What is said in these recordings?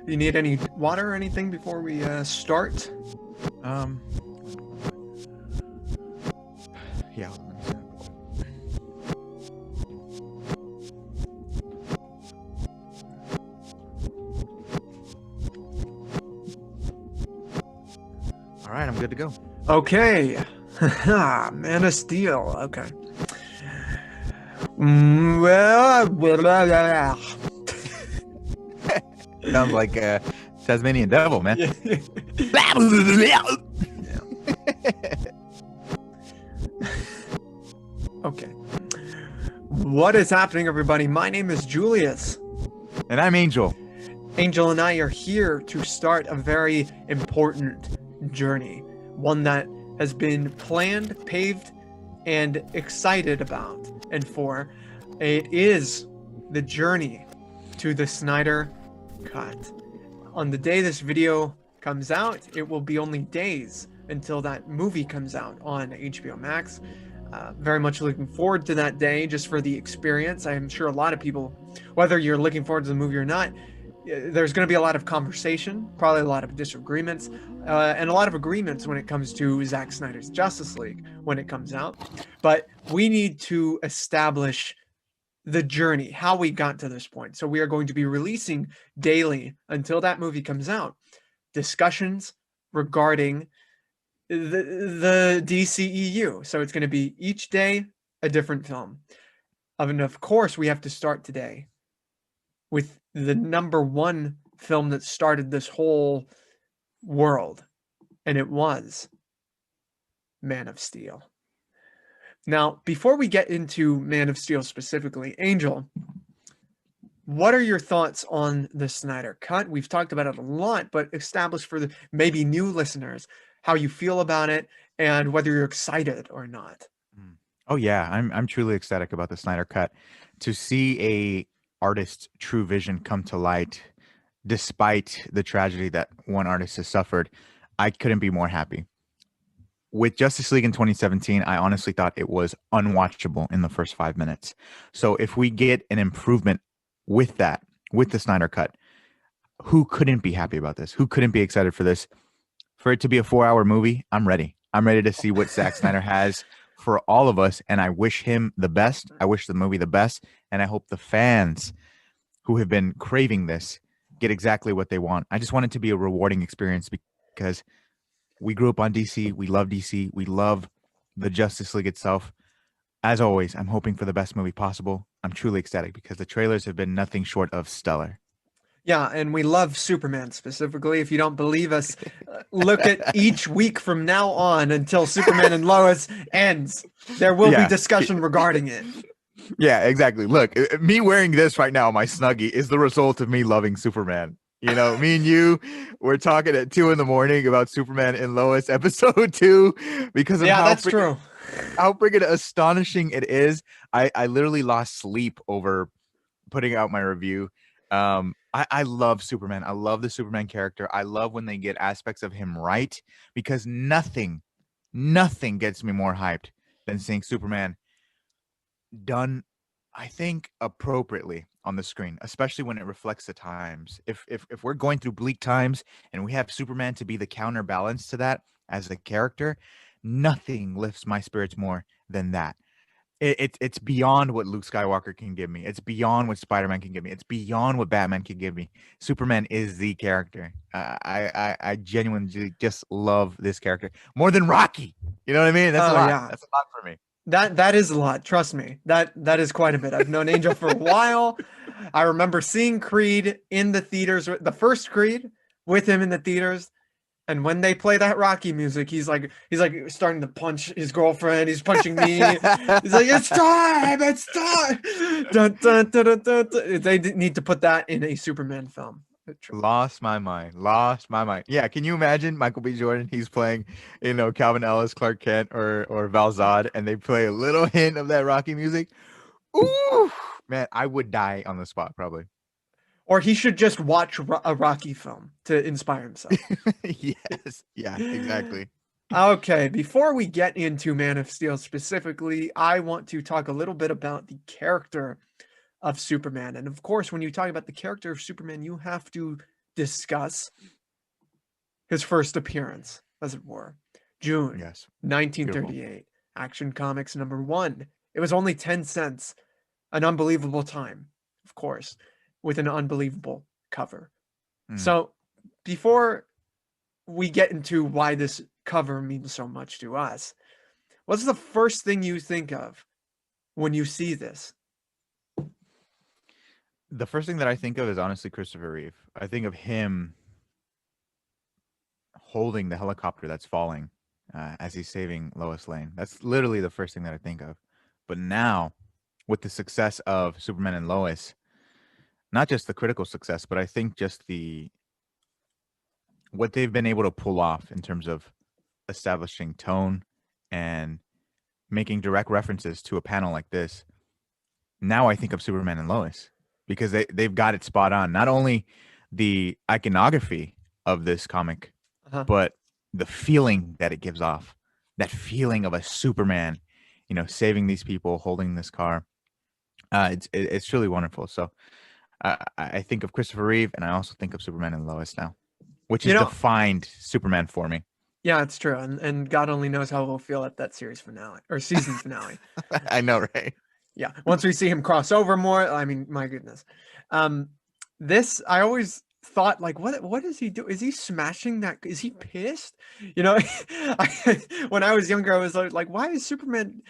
You need any water or anything before we start? Um, yeah. Let me see. All right, I'm good to go. Okay. Man of Steel. Okay. Well, Sounds like Tasmanian devil, man. yeah. Okay. What is happening, everybody? My name is Julius. And I'm Angel. Angel and I are here to start a very important journey, one that has been planned, paved, and excited about and for. It is the journey to the Snyder Cut. On the day this video comes out, it will be only days until that movie comes out on HBO Max. Very much looking forward to that day just for the experience. I'm sure a lot of people, whether you're looking forward to the movie or not, there's going to be a lot of conversation, probably a lot of disagreements, and a lot of agreements when it comes to Zack Snyder's Justice League when it comes out. But we need to establish the journey, how we got to this point. So we are going to be releasing daily until that movie comes out, discussions regarding the DCEU. So it's going to be each day a different film. And of course, we have to start today with the number one film that started this whole world, and it was Man of Steel. Now, before we get into Man of Steel specifically, Angel, what are your thoughts on the Snyder Cut? We've talked about it a lot, but establish for the maybe new listeners how you feel about it and whether you're excited or not. Oh yeah, I'm truly ecstatic about the Snyder Cut. To see a artist's true vision come to light, despite the tragedy that one artist has suffered, I couldn't be more happy. With Justice League in 2017, I honestly thought it was unwatchable in the first 5 minutes. So if we get an improvement with that, with the Snyder Cut, who couldn't be happy about this? Who couldn't be excited for this? For it to be a 4-hour movie, I'm ready. I'm ready to see what Zack Snyder has for all of us, and I wish him the best. I wish the movie the best, and I hope the fans who have been craving this get exactly what they want. I just want it to be a rewarding experience because we grew up on DC. We love DC. We love the Justice League itself. As always, I'm hoping for the best movie possible. I'm truly ecstatic because the trailers have been nothing short of stellar. Yeah, and we love Superman specifically. If you don't believe us, look at each week from now on until Superman and Lois ends. There will be Yeah. discussion regarding it. Yeah, exactly. Look, me wearing this right now, my Snuggie, is the result of me loving Superman. You know, me and you, we're talking at 2 a.m. about Superman and Lois episode 2 because of Yeah, that's true. how freaking astonishing it is. I literally lost sleep over putting out my review. I love Superman. I love the Superman character. I love when they get aspects of him right because nothing gets me more hyped than seeing Superman done, I think, appropriately on the screen, especially when it reflects the times. If we're going through bleak times and we have Superman to be the counterbalance to that as a character, nothing lifts my spirits more than that. It's beyond what Luke Skywalker can give me. It's beyond what Spider-Man can give me. It's beyond what Batman can give me. Superman is the character. I genuinely just love this character more than Rocky. You know what I mean? That's a lot. Yeah. That's a lot for me. That is a lot. Trust me. That is quite a bit. I've known Angel for a while. I remember seeing Creed in the theaters, the first Creed with him in the theaters. And when they play that Rocky music, he's like starting to punch his girlfriend. He's punching me. He's like, it's time. It's time. Dun, dun, dun, dun, dun, dun. They need to put that in a Superman film. Lost my mind. Lost my mind. Yeah, can you imagine Michael B. Jordan? He's playing, Calvin Ellis, Clark Kent, or Val Zod, and they play a little hint of that Rocky music. Ooh, man, I would die on the spot probably. Or he should just watch a Rocky film to inspire himself. Yes. Yeah, exactly. Okay, before we get into Man of Steel specifically, I want to talk a little bit about the character of Superman. And of course, when you talk about the character of Superman, you have to discuss his first appearance, as it were. June Yes. Beautiful. 1938, Action Comics #1. It was only 10 cents. An unbelievable time, of course, with an unbelievable cover. Mm. So, before we get into why this cover means so much to us, what's the first thing you think of when you see this? The first thing that I think of is honestly Christopher Reeve. I think of him holding the helicopter that's falling as he's saving Lois Lane. That's literally the first thing that I think of. But now, with the success of Superman and Lois, not just the critical success, but I think just the what they've been able to pull off in terms of establishing tone and making direct references to a panel like this. Now I think of Superman and Lois because they've got it spot on. Not only the iconography of this comic, Uh-huh. but the feeling that it gives off. That feeling of a Superman, saving these people, holding this car. It's truly wonderful. So I think of Christopher Reeve, and I also think of Superman and Lois now, which You has know, defined Superman for me. yeah, it's true. And God only knows how we'll feel at that series finale or season finale. I know, right? Yeah. Once we see him cross over more, I mean, my goodness. Um, this I always thought like what is he do? Is he smashing that? Is he pissed? You know, when I was younger, I was like, why is Superman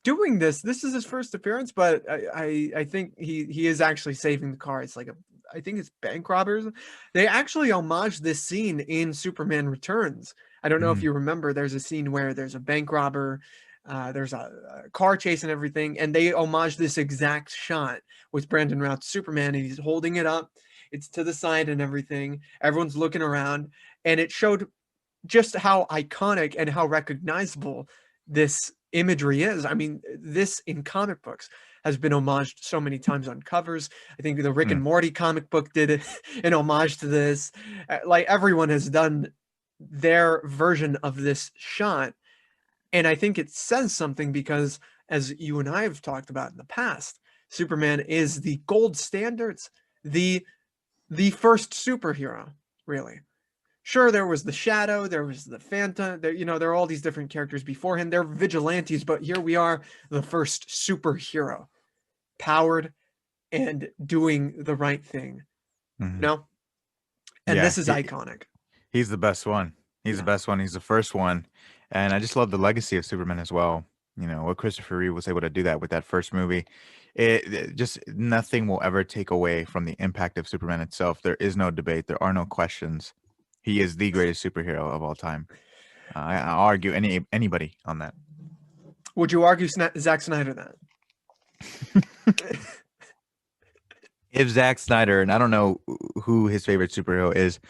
doing this? This is his first appearance, but I think he is actually saving the car. It's like I think it's bank robbers. They actually homage this scene in Superman Returns. I don't know if Mhm. you remember. There's a scene where there's a bank robber, there's a car chase and everything, and they homage this exact shot with Brandon Routh's Superman, and he's holding it up. It's to the side and everything. Everyone's looking around, and it showed just how iconic and how recognizable this imagery is. I mean, this in comic books has been homaged so many times on covers. I think the Rick and Mm. Morty comic book did it in homage to this. Like everyone has done their version of this shot. And I think it says something because, as you and I have talked about in the past, Superman is the gold standards, the the first superhero, really. Sure, there was the Shadow, there was the Phantom, there are all these different characters before him. They're vigilantes, but here we are, the first superhero, powered and doing the right thing. You Mhm. know? And Yeah, this is iconic. he's the best one. He's the Yeah. best one. He's the first one. And I just love the legacy of Superman as well. What Christopher Reeve was able to do that with that first movie. It just nothing will ever take away from the impact of Superman itself. There is no debate. There are no questions. He is the greatest superhero of all time. I'll argue anybody on that. Would you argue Zack Snyder that? If Zack Snyder, and I don't know who his favorite superhero is,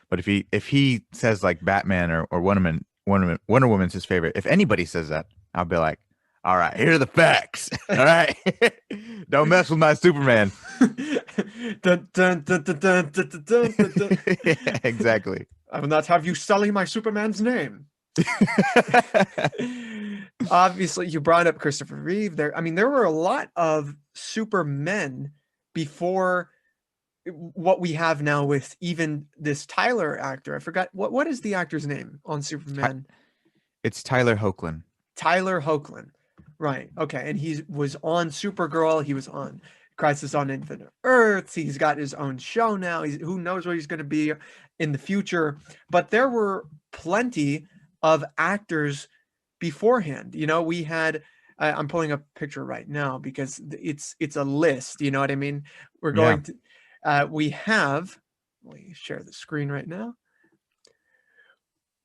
but if he says like Batman or Wonder Woman's his favorite, if anybody says that, I'll be like, all right, here are the facts. All right, don't mess with my Superman. Dun, dun, dun, dun, dun, dun, dun, dun, dun, dun. Yeah, exactly. I will not have you sully my Superman's name. Obviously, you brought up Christopher Reeve. There were a lot of Supermen before what we have now with even this Tyler actor. I forgot what is the actor's name on Superman? It's Tyler Hoechlin. Tyler Hoechlin. Right. Okay. And he was on Supergirl. He was on Crisis on Infinite Earths. He's got his own show now. Who knows what he's going to be in the future. But there were plenty of actors beforehand. We had. I'm pulling up a picture right now because it's a list. You know what I mean? We're Yeah. going to. We have. Let me share the screen right now.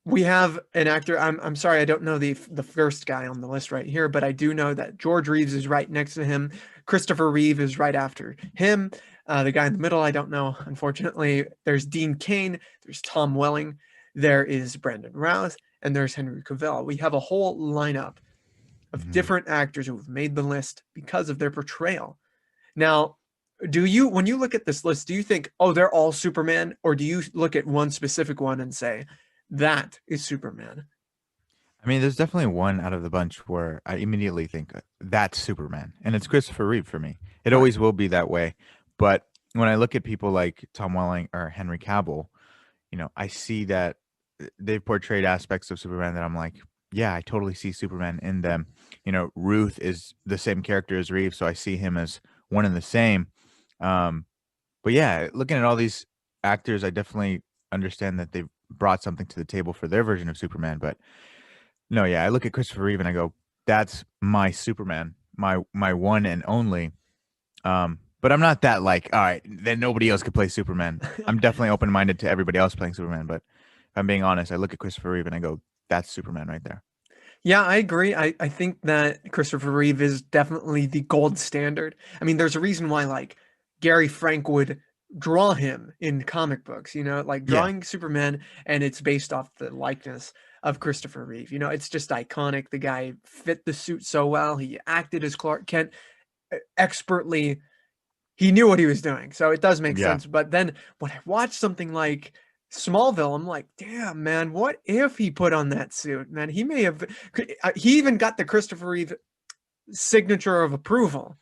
We have an actor. I'm sorry, I don't know the first guy on the list right here, but I do know that George Reeves is right next to him. Christopher Reeve is right after him. The guy in the middle, I don't know. Unfortunately, there's Dean Cain, there's Tom Welling, there is Brandon Routh, and there's Henry Cavill. We have a whole lineup of Mhm. different actors who have made the list because of their portrayal. Now, when you look at this list, do you think, oh, they're all Superman, or do you look at one specific one and say, that is Superman? I mean, there's definitely one out of the bunch where I immediately think that's Superman, and it's Christopher Reeve for me. It Right. always will be that way. But when I look at people like Tom Welling or Henry Cavill, I see that they've portrayed aspects of Superman that I'm like, yeah, I totally see Superman in them. Ruth is the same character as Reeve, so I see him as one and the same. Um, but yeah, looking at all these actors, I definitely understand that they've brought something to the table for their version of Superman. But no, yeah, I look at Christopher Reeve and I go, that's my Superman, my one and only. But I'm not that like, all right, then nobody else could play Superman. I'm definitely open minded to everybody else playing Superman, but if I'm being honest, I look at Christopher Reeve and I go, that's Superman right there. Yeah, I agree. I think that Christopher Reeve is definitely the gold standard. I mean, there's a reason why like Gary Frank would draw him in comic books, like Yeah. drawing Superman and it's based off the likeness of Christopher Reeve. It's just iconic. The guy fit the suit so well. He acted as Clark Kent expertly. He knew what he was doing. So it does make Yeah. sense. But then when I watch something like Smallville, I'm like, damn, man, what if he put on that suit? Man, he may have, he even got the Christopher Reeve signature of approval,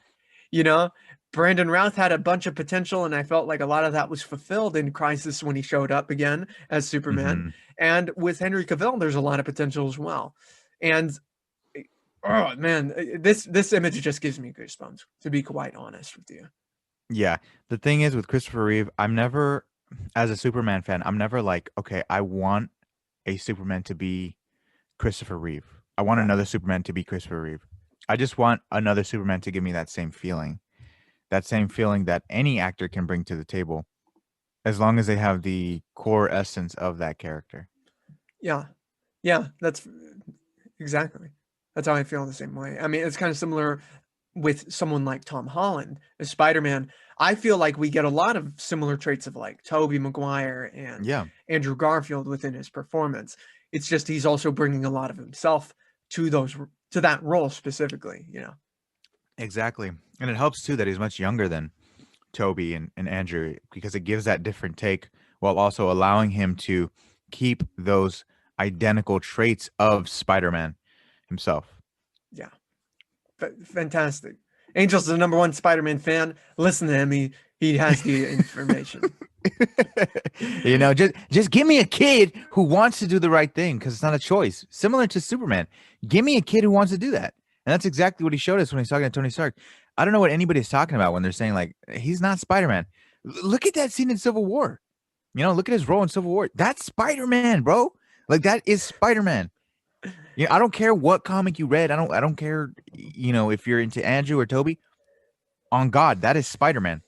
you know? Brandon Routh had a bunch of potential, and I felt like a lot of that was fulfilled in Crisis when he showed up again as Superman. Hmm. And with Henry Cavill, there's a lot of potential as well. And oh man, this image just gives me goosebumps, to be quite honest with you. Yeah. The thing is with Christopher Reeve, I'm never, as a Superman fan, I'm never like, okay, I want a Superman to be Christopher Reeve. I want Right. another Superman to be Christopher Reeve. I just want another Superman to give me that same feeling that any actor can bring to the table, as long as they have the core essence of that character. Yeah. Yeah, that's exactly. That's how I feel the same way. I mean, it's kind of similar with someone like Tom Holland as Spider-Man. I feel like we get a lot of similar traits of like Tobey Maguire and Yeah, Andrew Garfield within his performance. It's just he's also bringing a lot of himself to that role specifically. exactly. And it helps too that he's much younger than Toby and Andrew, because it gives that different take while also allowing him to keep those identical traits of Spider-Man himself. Yeah. Fantastic. Angel's the number one Spider-Man fan. Listen to him. He has the information. Just give me a kid who wants to do the right thing, because it's not a choice. Similar to Superman, give me a kid who wants to do that, and that's exactly what he showed us when he's talking to Tony Stark. I don't know what anybody's talking about when they're saying like he's not Spider-Man. Look at that scene in Civil War. Look at his role in Civil War. That's Spider-Man, bro. Like that is Spider-Man. I don't care what comic you read. I don't care. If you're into Andrew or Toby. On God, that is Spider-Man.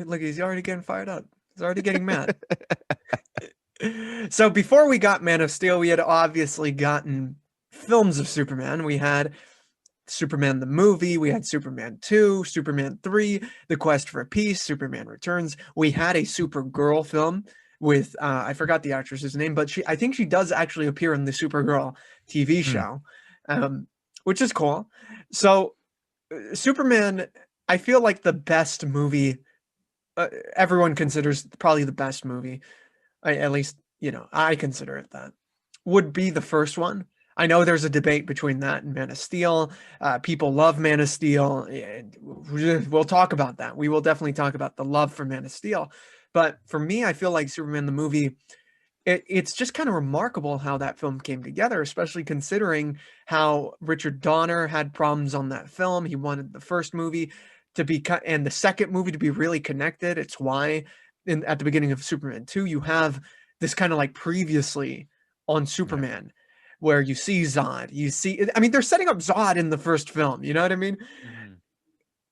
Look, he's already getting fired up. He's already getting mad. So before we got Man of Steel, we had obviously gotten films of Superman. We had Superman the movie, we had Superman 2, Superman 3, The Quest for Peace, Superman Returns. We had a Supergirl film with I forgot the actress's name, but I think she does actually appear in the Supergirl TV Hmm. show, which is cool. So Superman, I feel like the best movie everyone considers probably the best movie. At least, I consider it that. Would be the first one. I know there's a debate between that and Man of Steel. People love Man of Steel. And we'll talk about that. We will definitely talk about the love for Man of Steel. But for me, I feel like Superman the movie, it's just kind of remarkable how that film came together, especially considering how Richard Donner had problems on that film. He wanted the first movie to be cut and the second movie to be really connected. It's why at the beginning of Superman 2, you have this kind of like previously on Yeah. Superman where you see Zod. I mean, they're setting up Zod in the first film. You know what I mean? Mhm.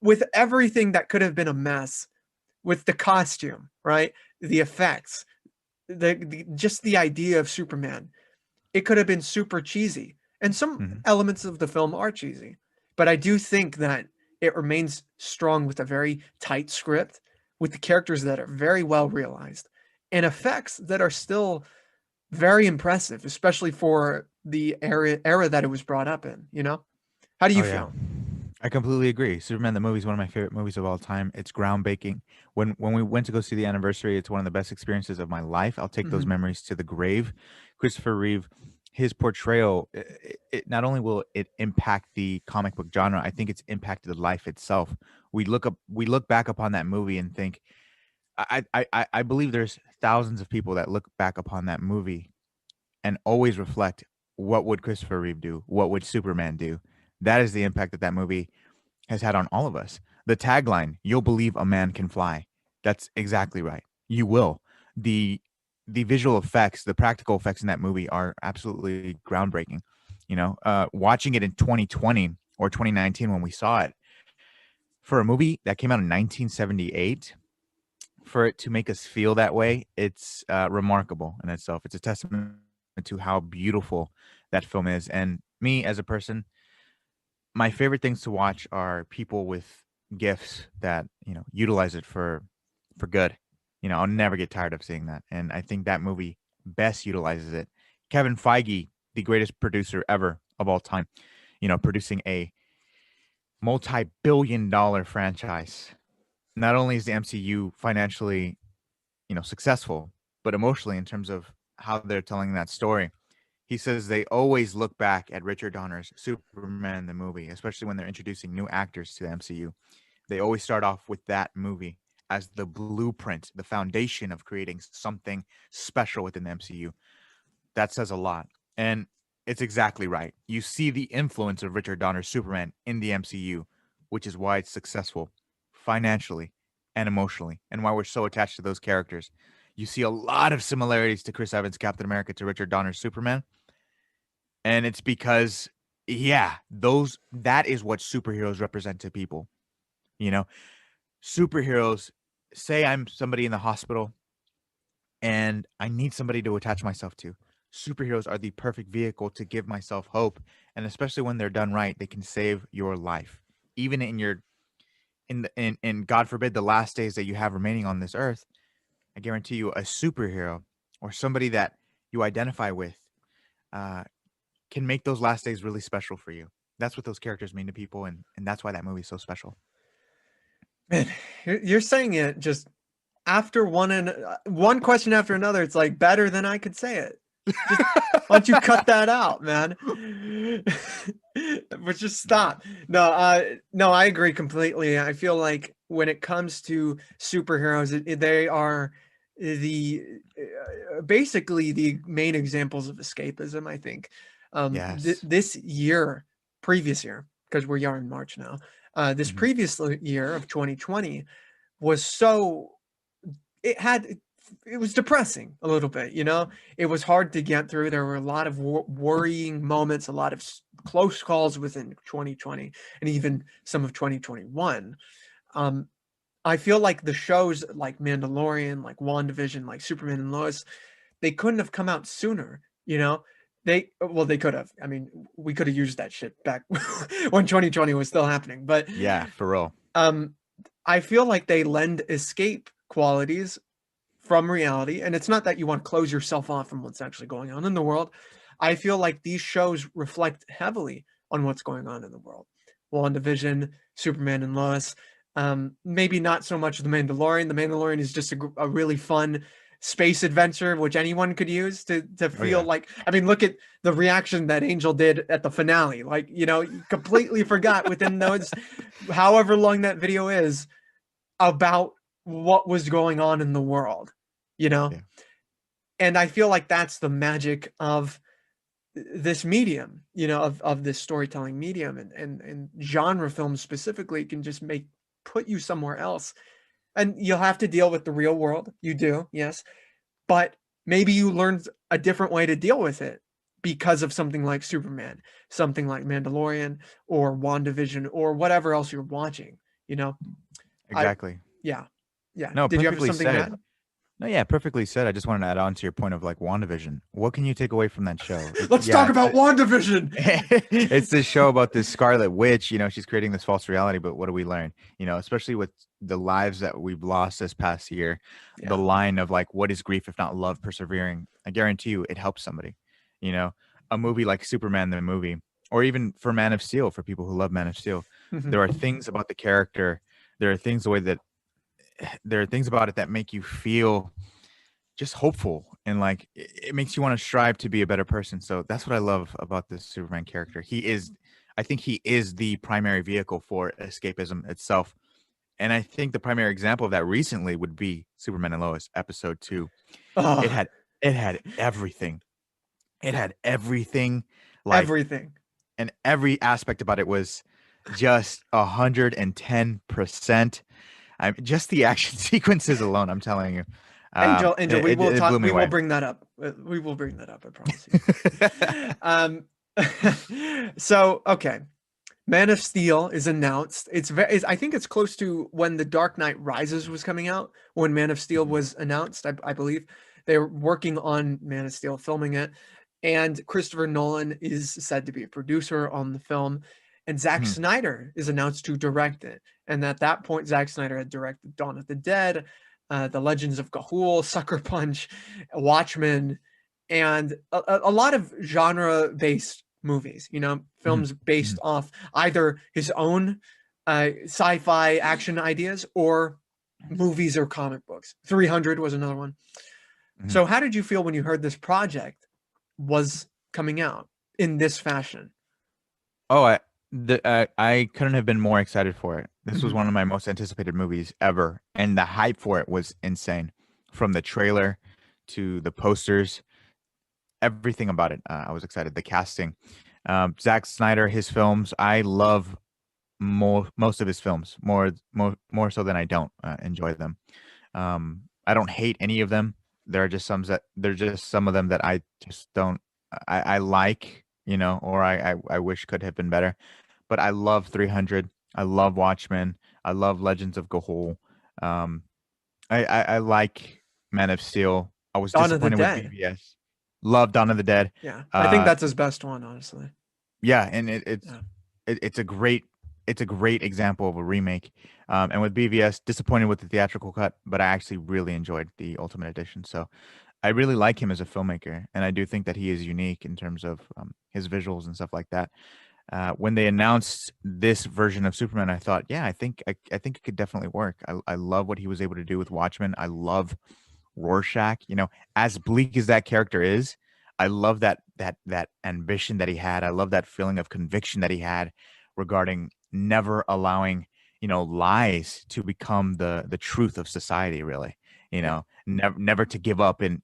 With everything that could have been a mess, with the costume, right? The effects, just the idea of Superman. It could have been super cheesy. And some Mhm. elements of the film are cheesy. But I do think that it remains strong with a very tight script, with the characters that are very well realized, and effects that are still very impressive, especially for the era that it was brought up in. How do Oh you yeah. feel? I completely agree. Superman the movie is one of my favorite movies of all time. It's groundbreaking. When we went to go see the anniversary, it's one of the best experiences of my life. I'll take those Mhm. memories to the grave. Christopher Reeve his portrayal, not only will it impact the comic book genre, I think it's impacted life itself. We look back upon that movie and think, I believe there's thousands of people that look back upon that movie and always reflect, what would Christopher Reeve do? What would Superman do? That is the impact that that movie has had on all of us. The tagline, "You'll believe a man can fly." That's exactly right. You will. The the visual effects, the practical effects in that movie are absolutely groundbreaking. Watching it in 2020 or 2019 when we saw it, for a movie that came out in 1978, for it to make us feel that way, it's remarkable in itself. It's a testament to how beautiful that film is. And me as a person, my favorite things to watch are people with gifts that utilize it for good. I'll never get tired of seeing that, and I think that movie best utilizes it. Kevin Feige, the greatest producer ever of all time, producing a multi-billion-dollar franchise. Not only is the MCU financially, successful, but emotionally in terms of how they're telling that story. He says they always look back at Richard Donner's Superman the movie, especially when they're introducing new actors to the MCU. They always start off with that movie as the blueprint, the foundation of creating something special within the MCU. That says a lot. And it's exactly right. You see the influence of Richard Donner's Superman in the MCU, which is why it's successful financially and emotionally, and why we're so attached to those characters. You see a lot of similarities to Chris Evans' Captain America to Richard Donner's Superman. And it's because, yeah, that is what superheroes represent to people. You know, superheroes, say I'm somebody in the hospital and I need somebody to attach myself to. Superheroes are the perfect vehicle to give myself hope, and especially when they're done right, they can save your life. Even in your in God forbid the last days that you have remaining on this earth, I guarantee you a superhero or somebody that you identify with uh, can make those last days really special for you. That's what those characters mean to people, and that's why that movie is so special. Man, you're saying it just after one question after another. It's like better than I could say it. Just why don't you cut that out, man? But just stop. No, I agree completely. I feel like when it comes to superheroes, they are the basically the main examples of escapism. I think Yes. this year, previous year, because we're in March now. This Hmm. previous year of 2020 was so it had it was depressing a little bit. It was hard to get through. There were a lot of worrying moments, a lot of close calls within 2020 and even some of 2021. um I feel like the shows like Mandalorian, like WandaVision, like Superman and Lois, they couldn't have come out sooner. They could have. I mean, we could have used that shit back when 2020 was still happening, but Yeah, for real. um I feel like they lend escape qualities from reality. And it's not that you want to close yourself off from what's actually going on in the world. I feel like these shows reflect heavily on what's going on in the world. WandaVision, Superman and Lois. Maybe not so much The Mandalorian. The Mandalorian is just a really fun space adventure, which anyone could use to Oh feel yeah. like. I mean, look at the reaction that Angel did at the finale. Like, you completely forgot within those, however long that video is, about what was going on in the world, you know? Yeah. And I feel like that's the magic of this medium, of this storytelling medium, and genre films specifically can just put you somewhere else. And you'll have to deal with the real world. You do, yes. But maybe you learned a different way to deal with it because of something like Superman, something like Mandalorian or WandaVision or whatever else you're watching, you know? I Exactly. Yeah. Yeah. No, Did you have perfectly something to said. add? No, yeah, perfectly said. I just wanted to add on to your point of like WandaVision. What can you take away from that show? Let's Yeah, talk about WandaVision. it's this show about this Scarlet Witch. She's creating this false reality, but what do we learn? Especially with the lives that we've lost this past year, the Yeah. line of like, what is grief if not love persevering? I guarantee you it helps somebody. You know, a movie like Superman, the movie, or even for Man of Steel, for people who love Man of Steel, there are things about the character, there are things the way that there are things about it that make you feel just hopeful, and like it makes you want to strive to be a better person. So that's what I love about this Superman character. I think he is the primary vehicle for escapism itself. And I think the primary example of that recently would be Superman and Lois episode 2. It Oh, had it had everything. It had everything, like, everything. and every aspect about it was just 110%. I'm just the action sequences alone, I'm telling you. Angel, we will It talk. blew me We will away. bring that up. We will bring that up. I promise you. Um, so okay, Man of Steel is announced. I think it's close to when The Dark Knight Rises was coming out. When Man of Steel Mhm, was announced, I believe they were working on Man of Steel, filming it, and Christopher Nolan is said to be a producer on the film, and Zack mhm, Snyder is announced to direct it. And at that point, Zack Snyder had directed Dawn of the Dead, The Legends of Ga'Hoole, Sucker Punch, Watchmen, and a lot of genre-based movies. You know, mhm, films based mhm, off either his own sci-fi action ideas or movies or comic books. 300 was another one. mhm. So, how did you feel when you heard this project was coming out in this fashion? Oh, I couldn't have been more excited for it. This was Mhm. one of my most anticipated movies ever, and the hype for it was insane. From the trailer to the posters, everything about it, I was excited. The casting, Zack Snyder, his films, I love most of his films, more so than I don't enjoy them. I don't hate any of them. There are just some of them that I just don't. I like, or I wish could have been better. But I love 300. I love Watchmen. I love Legends of Ga'Hoole. Um, I like Man of Steel. I was Dawn of the disappointed with Dead. BVS. Love Dawn of the Dead. Yeah, I think Uh, that's his best one, honestly. yeah, and Yeah. it's a great example of a remake. And with BVS, disappointed with the theatrical cut, but I actually really enjoyed the Ultimate Edition. So I really like him as a filmmaker, and I do think that he is unique in terms of his visuals and stuff like that. When they announced this version of Superman, I thought, yeah, I think it could definitely work. I love what he was able to do with Watchmen. I love Rorschach. As bleak as that character is, I love that ambition that he had. I love that feeling of conviction that he had regarding never allowing lies to become the truth of society. Really, Yeah. never to give up in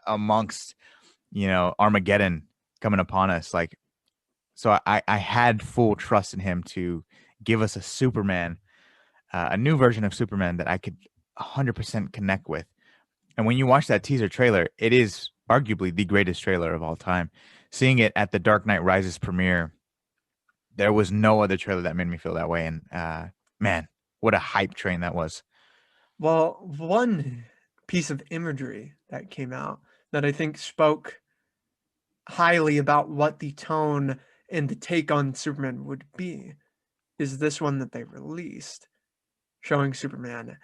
amongst Armageddon coming upon us. Like, so I had full trust in him to give us a Superman, a new version of Superman that I could 100% connect with. And when you watch that teaser trailer, it is arguably the greatest trailer of all time. Seeing it at the Dark Knight Rises premiere, there was no other trailer that made me feel that way. And man, what a hype train that was. Well, one piece of imagery that came out that I think spoke highly about what the tone and the take on Superman would be is this one that they released, showing Superman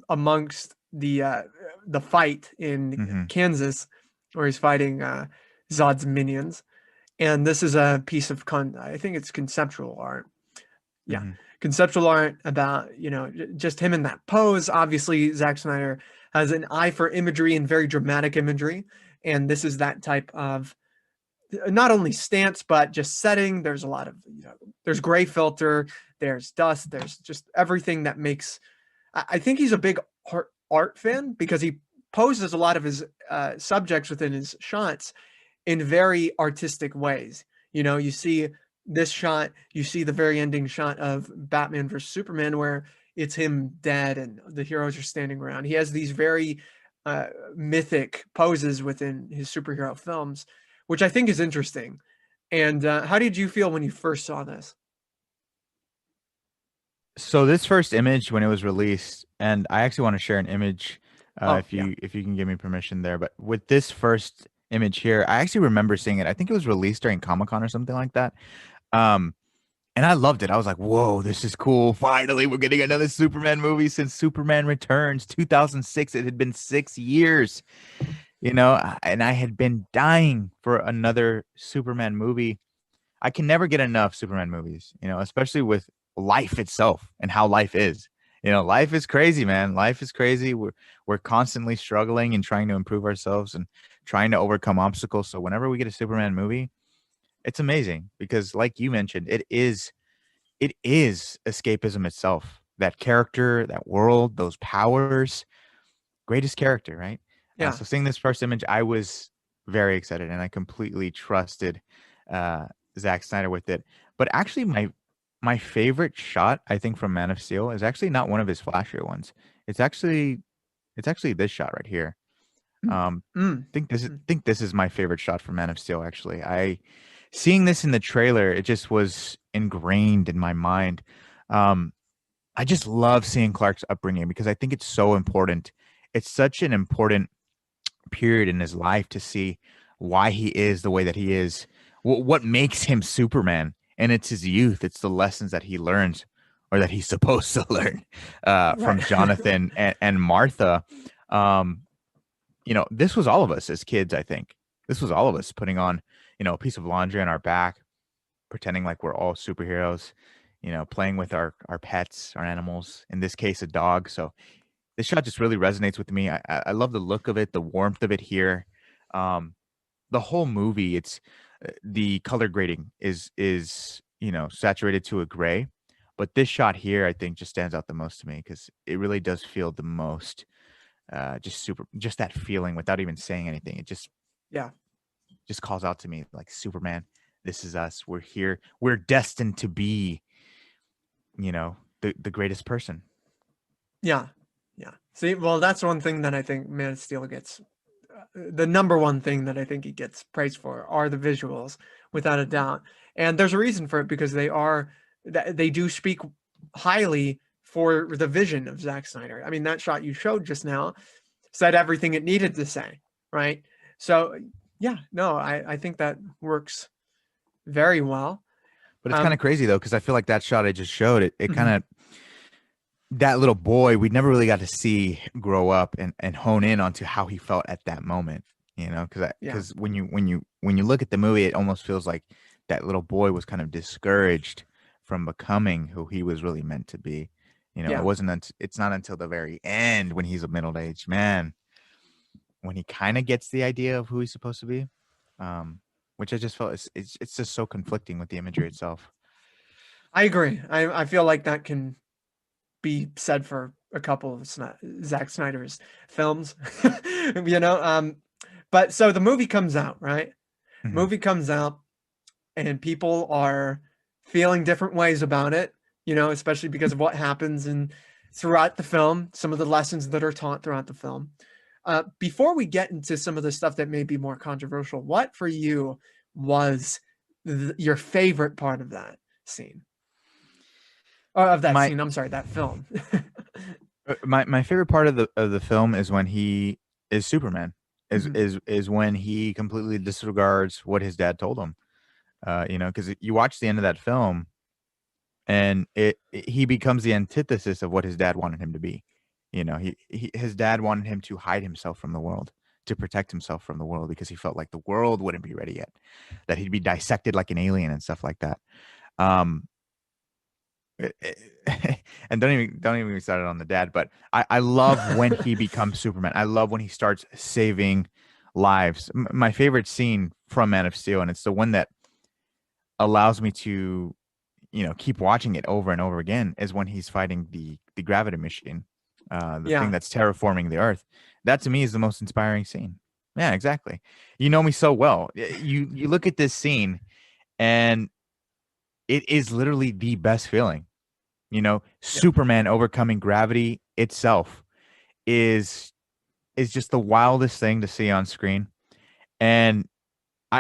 amongst the fight in Hmm. Kansas, where he's fighting Zod's minions. And this is a piece of I think it's conceptual art. Yeah, Hmm. conceptual art about just him in that pose. Obviously, Zack Snyder has an eye for imagery and very dramatic imagery, and this is that type of not only stance but just setting. There's a lot of there's gray filter, there's dust, there's just everything that makes. I think he's a big art fan because he poses a lot of his subjects within his shots in very artistic ways. You see this shot, you see the very ending shot of Batman versus Superman where it's him dead and the heroes are standing around. He has these very mythic poses within his superhero films, which I think is interesting. And how did you feel when you first saw this? So this first image when it was released, and I actually want to share an image, Oh yeah. if you can give me permission there. But with this first image here, I actually remember seeing it. I think it was released during Comic Con or something like that. Um, and I loved it. I was like, "Whoa, this is cool! Finally, we're getting another Superman movie since Superman Returns, 2006. It had been 6 years, and I had been dying for another Superman movie. I can never get enough Superman movies, especially with life itself and how life is. Life is crazy, man. Life is crazy. We're constantly struggling and trying to improve ourselves and trying to overcome obstacles. So whenever we get a Superman movie, it's amazing because, like you mentioned, it is escapism itself. That character, that world, those powers, greatest character, right? Yeah, So seeing this first image, I was very excited and I completely trusted uh, Zack Snyder with it. But actually, my favorite shot, I think, from Man of Steel is actually not one of his flashier ones. It's actually it's actually this shot right here. mm, Um, mm, mm. think this is my favorite shot from Man of Steel. Actually, I seeing this in the trailer, it just was ingrained in my mind. Um, I just love seeing Clark's upbringing because I think it's so important. It's such an important period in his life to see why he is the way that he is, what makes him Superman. And it's his youth, it's the lessons that he learns or that he's supposed to learn Right. from Jonathan and Martha. Um, this was all of us as kids, I think. This was all of us putting on, a piece of laundry on our back, pretending like we're all superheroes, playing with our pets, our animals, in this case, a dog. So this shot just really resonates with me. I love the look of it, the warmth of it here. Um, the whole movie, it's the color grading is saturated to a gray, but this shot here, I think, just stands out the most to me because it really does feel the most just that feeling without even saying anything. It Yeah, just calls out to me like Superman. This is us. We're here. We're destined to be, the greatest person. yeah, yeah. See, well, that's one thing that I think Man of Steel gets. The number one thing that I think he gets praised for are the visuals, without a doubt. And there's a reason for it because they do speak highly for the vision of Zack Snyder. I mean, that shot you showed just now said everything it needed to say, right? So yeah, no, I think that works very well. But it's kind of Um, crazy though, because I feel like that shot I just showed it kind mhm, of that little boy we never really got to see grow up and hone in onto how he felt at that moment. Because yeah, when you look at the movie, it almost feels like that little boy was kind of discouraged from becoming who he was really meant to be. yeah. It's not until the very end when he's a middle-aged man when he kind of gets the idea of who he's supposed to be. Which I just felt it's just so conflicting with the imagery itself. I agree. I feel like that can be said for a couple of Zack Snyder's films, you know. But so the movie comes out, right? Mhm. Movie comes out, and people are feeling different ways about it, especially because of what happens and throughout the film, some of the lessons that are taught throughout the film. Before we get into some of the stuff that may be more controversial, what for you was your favorite part of that scene? Or of that My scene, I'm sorry, that film. my favorite part of the film is when he is Superman. Is Mhm. is is when he completely disregards what his dad told him. Because you watch the end of that film, and he becomes the antithesis of what his dad wanted him to be. His dad wanted him to hide himself from the world, to protect himself from the world, because he felt like the world wouldn't be ready yet, that he'd be dissected like an alien and stuff like that. Um, and don't even get started on the dad, but I love when he becomes Superman. I love when he starts saving lives. My favorite scene from Man of Steel, and it's the one that allows me to keep watching it over and over again, is when he's fighting the gravity machine, the thing Yeah, that's terraforming the earth. That to me is the most inspiring scene. Yeah, exactly. You know me so well. You look at this scene, and it is literally the best feeling. yeah, Superman overcoming gravity itself is just the wildest thing to see on screen. And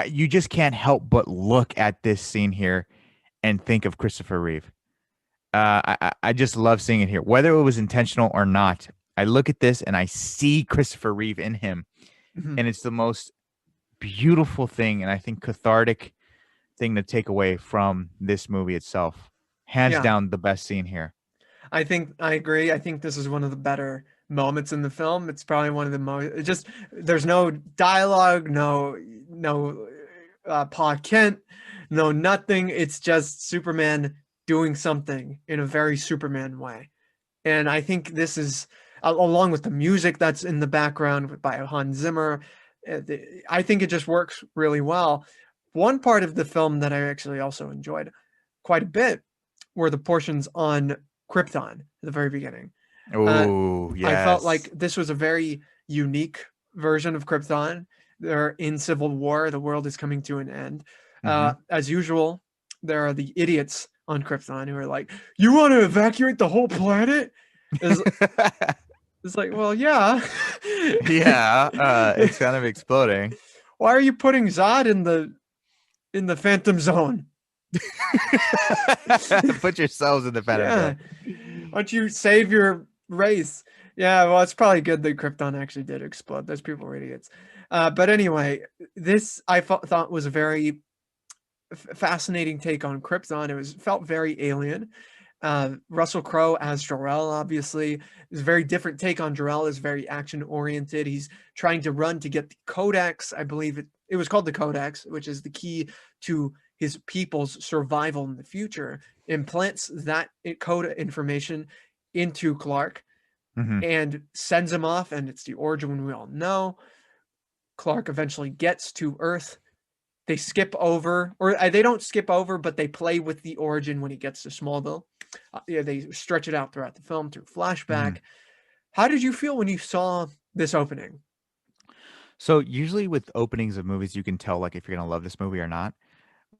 you just can't help but look at this scene here and think of Christopher Reeve. I just love seeing it here, whether it was intentional or not. I look at this and I see Christopher Reeve in him, mhm, and it's the most beautiful thing, and I think cathartic thing to take away from this movie itself. Hands yeah. down, the best scene here. I think I agree. I think this is one of the better moments in the film. It's probably one of the most. It just there's no dialogue, no Pa Kent, no nothing. It's just Superman doing something in a very Superman way. And I think this is, along with the music that's in the background by Hans Zimmer, I think it just works really well. One part of the film that I actually also enjoyed quite a bit were the portions on Krypton at the very beginning. Uh, Oh, I felt yes. like this was a very unique version of Krypton. They're in civil war. The world is coming to an end. Hmm. As usual, there are the idiots on Krypton who are like, "You want to evacuate the whole planet?" It's, it's like, well, yeah. Yeah, it's kind of exploding. Why are you putting Zod in the Phantom Zone? Put yourselves in the Phantom Yeah, Zone. why don't you save your race? Yeah, well, it's probably good that Krypton actually did explode. Those people were idiots. But anyway, this I thought was a very fascinating take on Krypton. It was felt very alien. Russell Crowe as Jor-El, obviously, is a very different take on Jor-El. Is very action oriented. He's trying to run to get the Codex. I believe it was called the Codex, which is the key to his people's survival in the future. Implants that code information into Clark Hmm. and sends him off, and it's the origin we all know. Clark eventually gets to Earth. They skip over, or they don't skip over, but they play with the origin when he gets to Smallville. Yeah, they stretch it out throughout the film through Hmm. flashback. How did you feel when you saw this opening? So usually with openings of movies, you can tell like if you're gonna love this movie or not.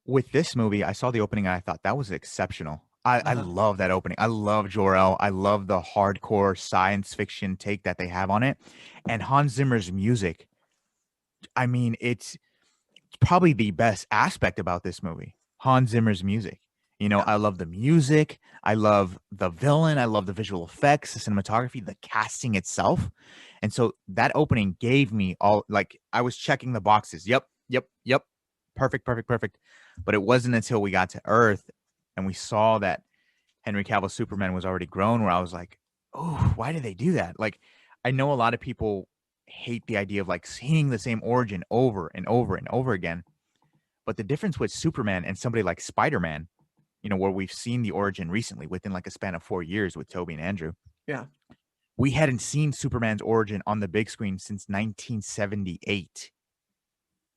With this movie, I saw the opening and I thought that was exceptional. I Uh-huh. love that opening. I love Jor-El. I love the hardcore science fiction take that they have on it. And Hans Zimmer's music. I mean, it's probably the best aspect about this movie. Hans Zimmer's music. You know, Yeah. I love the music. I love the villain. I love the visual effects, the cinematography, the casting itself. And so that opening gave me all like I was checking the boxes. Yep, yep, yep. Perfect, perfect, perfect. But it wasn't until we got to Earth and we saw that Henry Cavill Superman was already grown where I was like, "Oh, why did they do that?" Like I know a lot of people hate the idea of like seeing the same origin over and over and over again. But the difference with Superman and somebody like Spider-Man, you know, where we've seen the origin recently within like a span of 4 years with Toby and Andrew, Yeah. we hadn't seen Superman's origin on the big screen since 1978,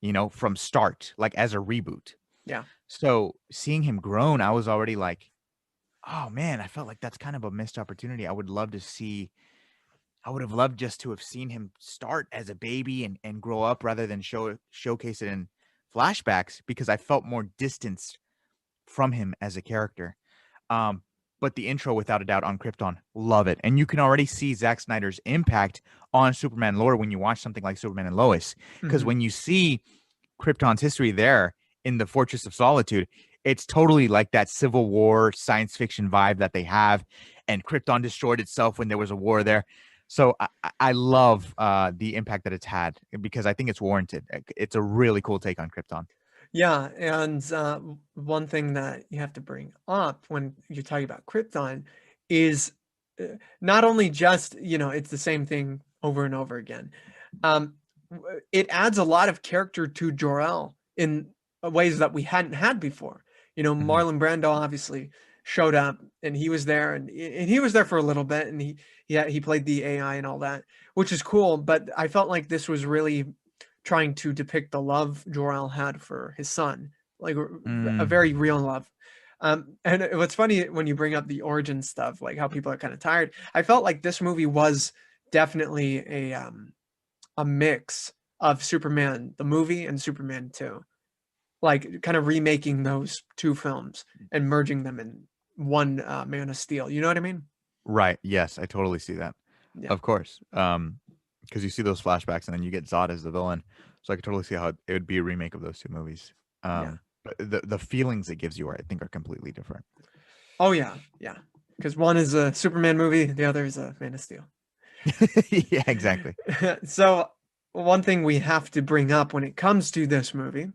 you know, from start, like as a reboot. Yeah. So seeing him grown, I was already like, oh man, I felt like that's kind of a missed opportunity. I would love to see, I would have loved just to have seen him start as a baby and grow up rather than showcase it in flashbacks because I felt more distanced from him as a character. Um, but the intro, without a doubt, on Krypton, love it. And you can already see Zack Snyder's impact on Superman lore when you watch something like Superman and Lois. Because Hmm. when you see Krypton's history there in the Fortress of Solitude, it's totally like that Civil War science fiction vibe that they have. And Krypton destroyed itself when there was a war there. So I love the impact that it's had because I think it's warranted. It's a really cool take on Krypton. Yeah, and one thing that you have to bring up when you're talking about Krypton is not only just, it's the same thing over and over again. Um, it adds a lot of character to Jor-El in ways that we hadn't had before. Hmm. Marlon Brando obviously showed up, and he was there, and he was there for a little bit, and he played the AI and all that, which is cool. But I felt like this was really trying to depict the love Jor-El had for his son, like a Mm. very real love. And what's funny when you bring up the origin stuff, like how people are kind of tired. I felt like this movie was definitely a mix of Superman the movie and Superman 2, like kind of remaking those two films and merging them in one Man of Steel. You know what I mean? Right. Yes, I totally see that. Yeah, Of course. Because you see those flashbacks and then you get Zod as the villain. So I could totally see how it would be a remake of those two movies. yeah. But the feelings it gives you, I think, are completely different. Oh yeah, yeah. Because one is a Superman movie, the other is a Man of Steel. Yeah, exactly. So one thing we have to bring up when it comes to this movie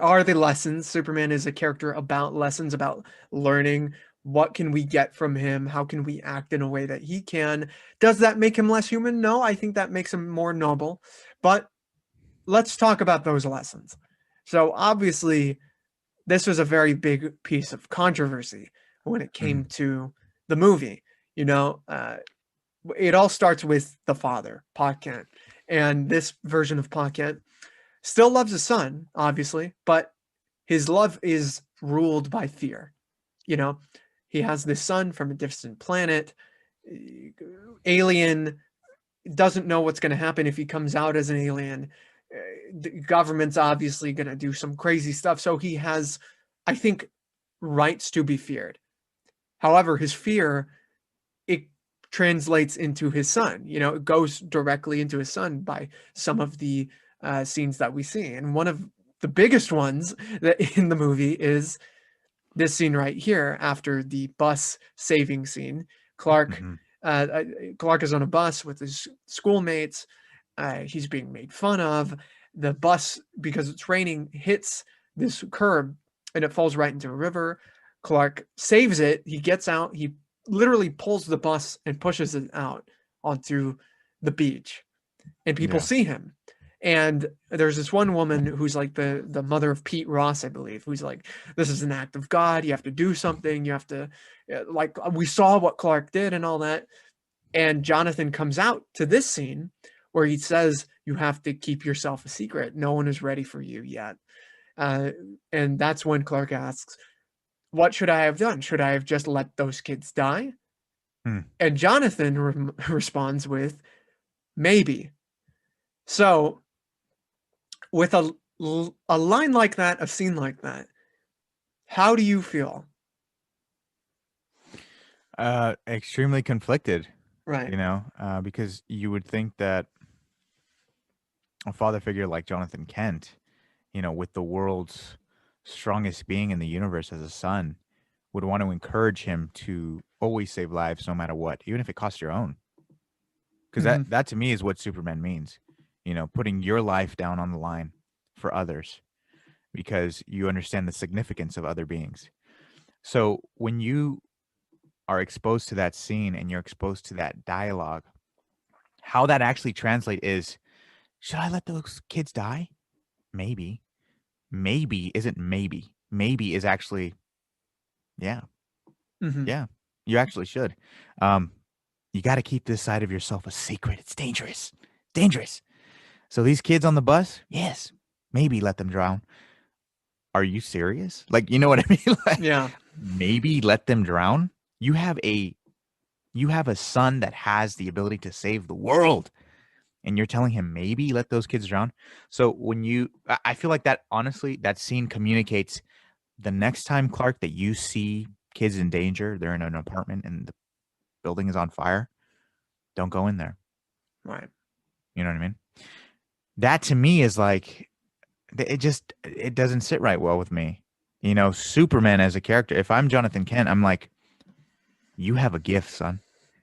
are the lessons. Superman is a character about lessons, about learning. What can we get from him? How can we act in a way that he can? Does that make him less human? No, I think that makes him more noble. But let's talk about those lessons. So obviously, this was a very big piece of controversy when it Mhm. came to the movie. You know, it all starts with the father, Pa Kent. And this version of Pa Kent still loves his son, obviously, but his love is ruled by fear. You know, he has this son from a distant planet, alien, doesn't know what's going to happen if he comes out as an alien. The government's obviously going to do some crazy stuff. So he has, I think, rights to be feared. However, his fear, it translates into his son. You know, it goes directly into his son by some of the scenes that we see. And one of the biggest ones that in the movie is this scene right here after the bus saving scene. Clark Hmm. Clark is on a bus with his schoolmates. He's being made fun of. The bus, because it's raining, hits this curb and it falls right into a river. Clark saves it. He gets out. He literally pulls the bus and pushes it out onto the beach, and people Yeah. see him. And there's this one woman who's like the mother of Pete Ross, I believe, who's like, this is an act of God. You have to do something. You have to, like, we saw what Clark did and all that. And Jonathan comes out to this scene where he says, you have to keep yourself a secret. No one is ready for you yet. Uh, and that's when Clark asks, what should I have done? Should I have just let those kids die? Hmm. And Jonathan responds with, maybe. So with a line like that, a scene like that, how do you feel? Extremely conflicted, Right. because you would think that a father figure like Jonathan Kent, with the world's strongest being in the universe as a son, would want to encourage him to always save lives no matter what, even if it costs your own. Because that Hmm. that to me is what Superman means, putting your life down on the line for others because you understand the significance of other beings. So when you are exposed to that scene and you're exposed to that dialogue, how that actually translate is, should I let those kids die? Maybe. Maybe isn't maybe. Maybe is actually, yeah, Hmm. yeah, you actually should. Um, you got to keep this side of yourself a secret. It's dangerous. Dangerous. So these kids on the bus, yes, maybe let them drown. Are you serious? Like, you know what I mean? Like, Yeah. maybe let them drown. You have a you have a son that has the ability to save the world, and you're telling him maybe let those kids drown. So I feel like that honestly, that scene communicates the next time, Clark, that you see kids in danger, they're in an apartment and the building is on fire, don't go in there. Right. You know what I mean? That to me is like it doesn't sit right well with me. Superman as a character, if I'm Jonathan Kent, I'm like, you have a gift, son.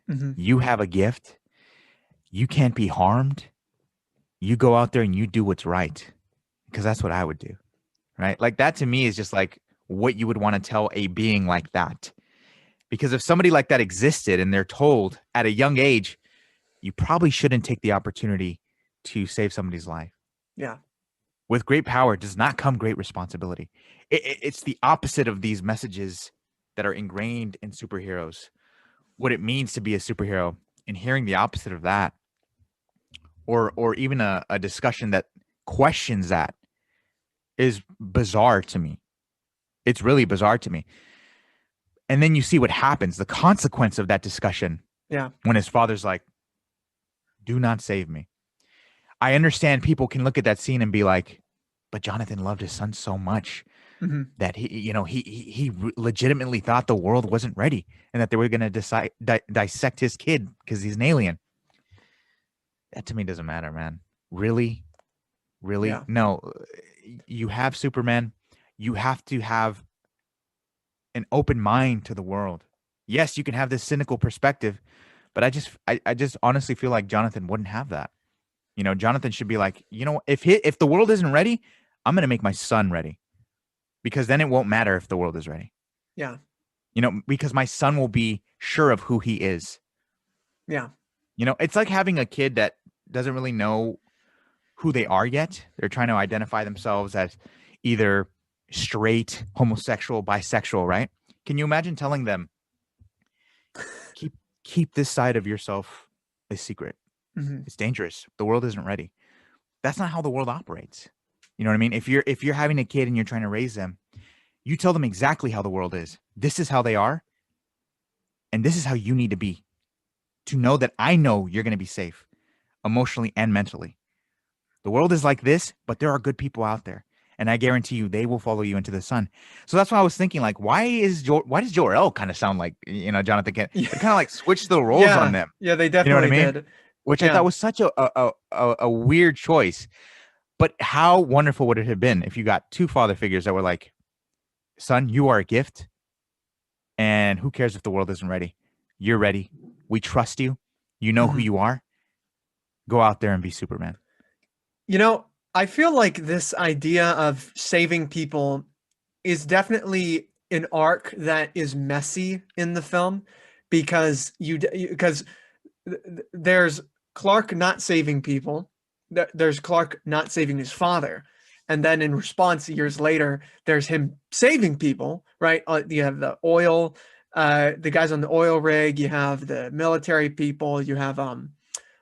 Hmm. You have a gift. You can't be harmed. You go out there and you do what's right. Because that's what I would do. Right? Like that to me is just like what you would want to tell a being like that. Because if somebody like that existed and they're told at a young age, you probably shouldn't take the opportunity to save somebody's life. Yeah. With great power does not come great responsibility. It's the opposite of these messages that are ingrained in superheroes. What it means to be a superhero, and hearing the opposite of that, or even a discussion that questions that, is bizarre to me. It's really bizarre to me. And then you see what happens, the consequence of that discussion Yeah. when his father's like, do not save me. I understand people can look at that scene and be like, but Jonathan loved his son so much Hmm. that he legitimately thought the world wasn't ready and that they were going to dissect his kid because he's an alien. That to me doesn't matter, man. Really, really, Yeah. no. You have Superman. You have to have an open mind to the world. Yes, you can have this cynical perspective, but I just honestly feel like Jonathan wouldn't have that. Jonathan should be like, if the world isn't ready, I'm going to make my son ready, because then it won't matter if the world is ready. Yeah. Because my son will be sure of who he is. Yeah. It's like having a kid that doesn't really know who they are yet. They're trying to identify themselves as either straight, homosexual, bisexual, right? Can you imagine telling them, keep keep this side of yourself a secret. Mhm. It's dangerous. The world isn't ready. That's not how the world operates. You know what I mean? If you're having a kid and you're trying to raise them, you tell them exactly how the world is. This is how they are, and this is how you need to know that I know you're going to be safe emotionally and mentally. The world is like this, but there are good people out there, and I guarantee you they will follow you into the sun. So that's why I was thinking, like, why does Jor-El kind of sound like, Jonathan Kent? Yeah. They kind of like switch the roles on Yeah. them. Yeah, they You know what I definitely mean? did. Which I Yeah. thought was such a weird choice. But how wonderful would it have been if you got two father figures that were like, son, you are a gift. And who cares if the world isn't ready? You're ready. We trust you. You know who Mhm. you are. Go out there and be Superman. You know, I feel like this idea of saving people is definitely an arc that is messy in the film because because there's Clark not saving people. There's Clark not saving his father. And then in response, years later, there's him saving people, right? You have the oil, the guys on the oil rig, you have the military people, you have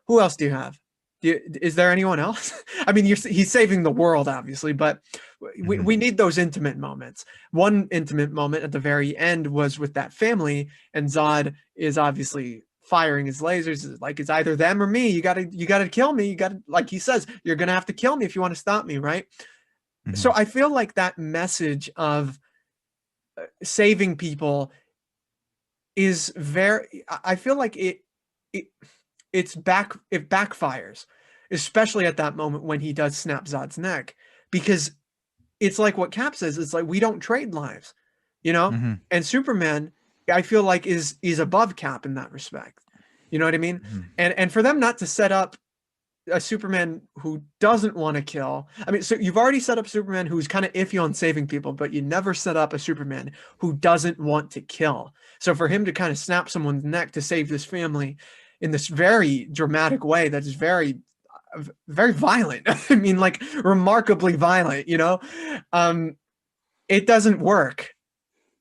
who else do you have? Is there anyone else? I mean, he's saving the world, obviously, but we Mm-hmm. need those intimate moments. One intimate moment at the very end was with that family, and Zod is obviously firing his lasers. Like it's either them or me. You gotta kill me. You gotta, like he says, you're gonna have to kill me if you want to stop me, right? Mm-hmm. So I feel like that message of saving people is very. I feel like it it backfires, especially at that moment when he does snap Zod's neck, because it's like what Cap says. It's like we don't trade lives, you know. Mm-hmm. And Superman, I feel like is above Cap in that respect. You know what I mean? Mm-hmm. And for them not to set up a Superman who doesn't want to kill. I mean, so you've already set up Superman who's kind of iffy on saving people, but you never set up a Superman who doesn't want to kill. So for him to kind of snap someone's neck to save this family in this very dramatic way that is very very violent. I mean, like remarkably violent, you know? Um, it doesn't work.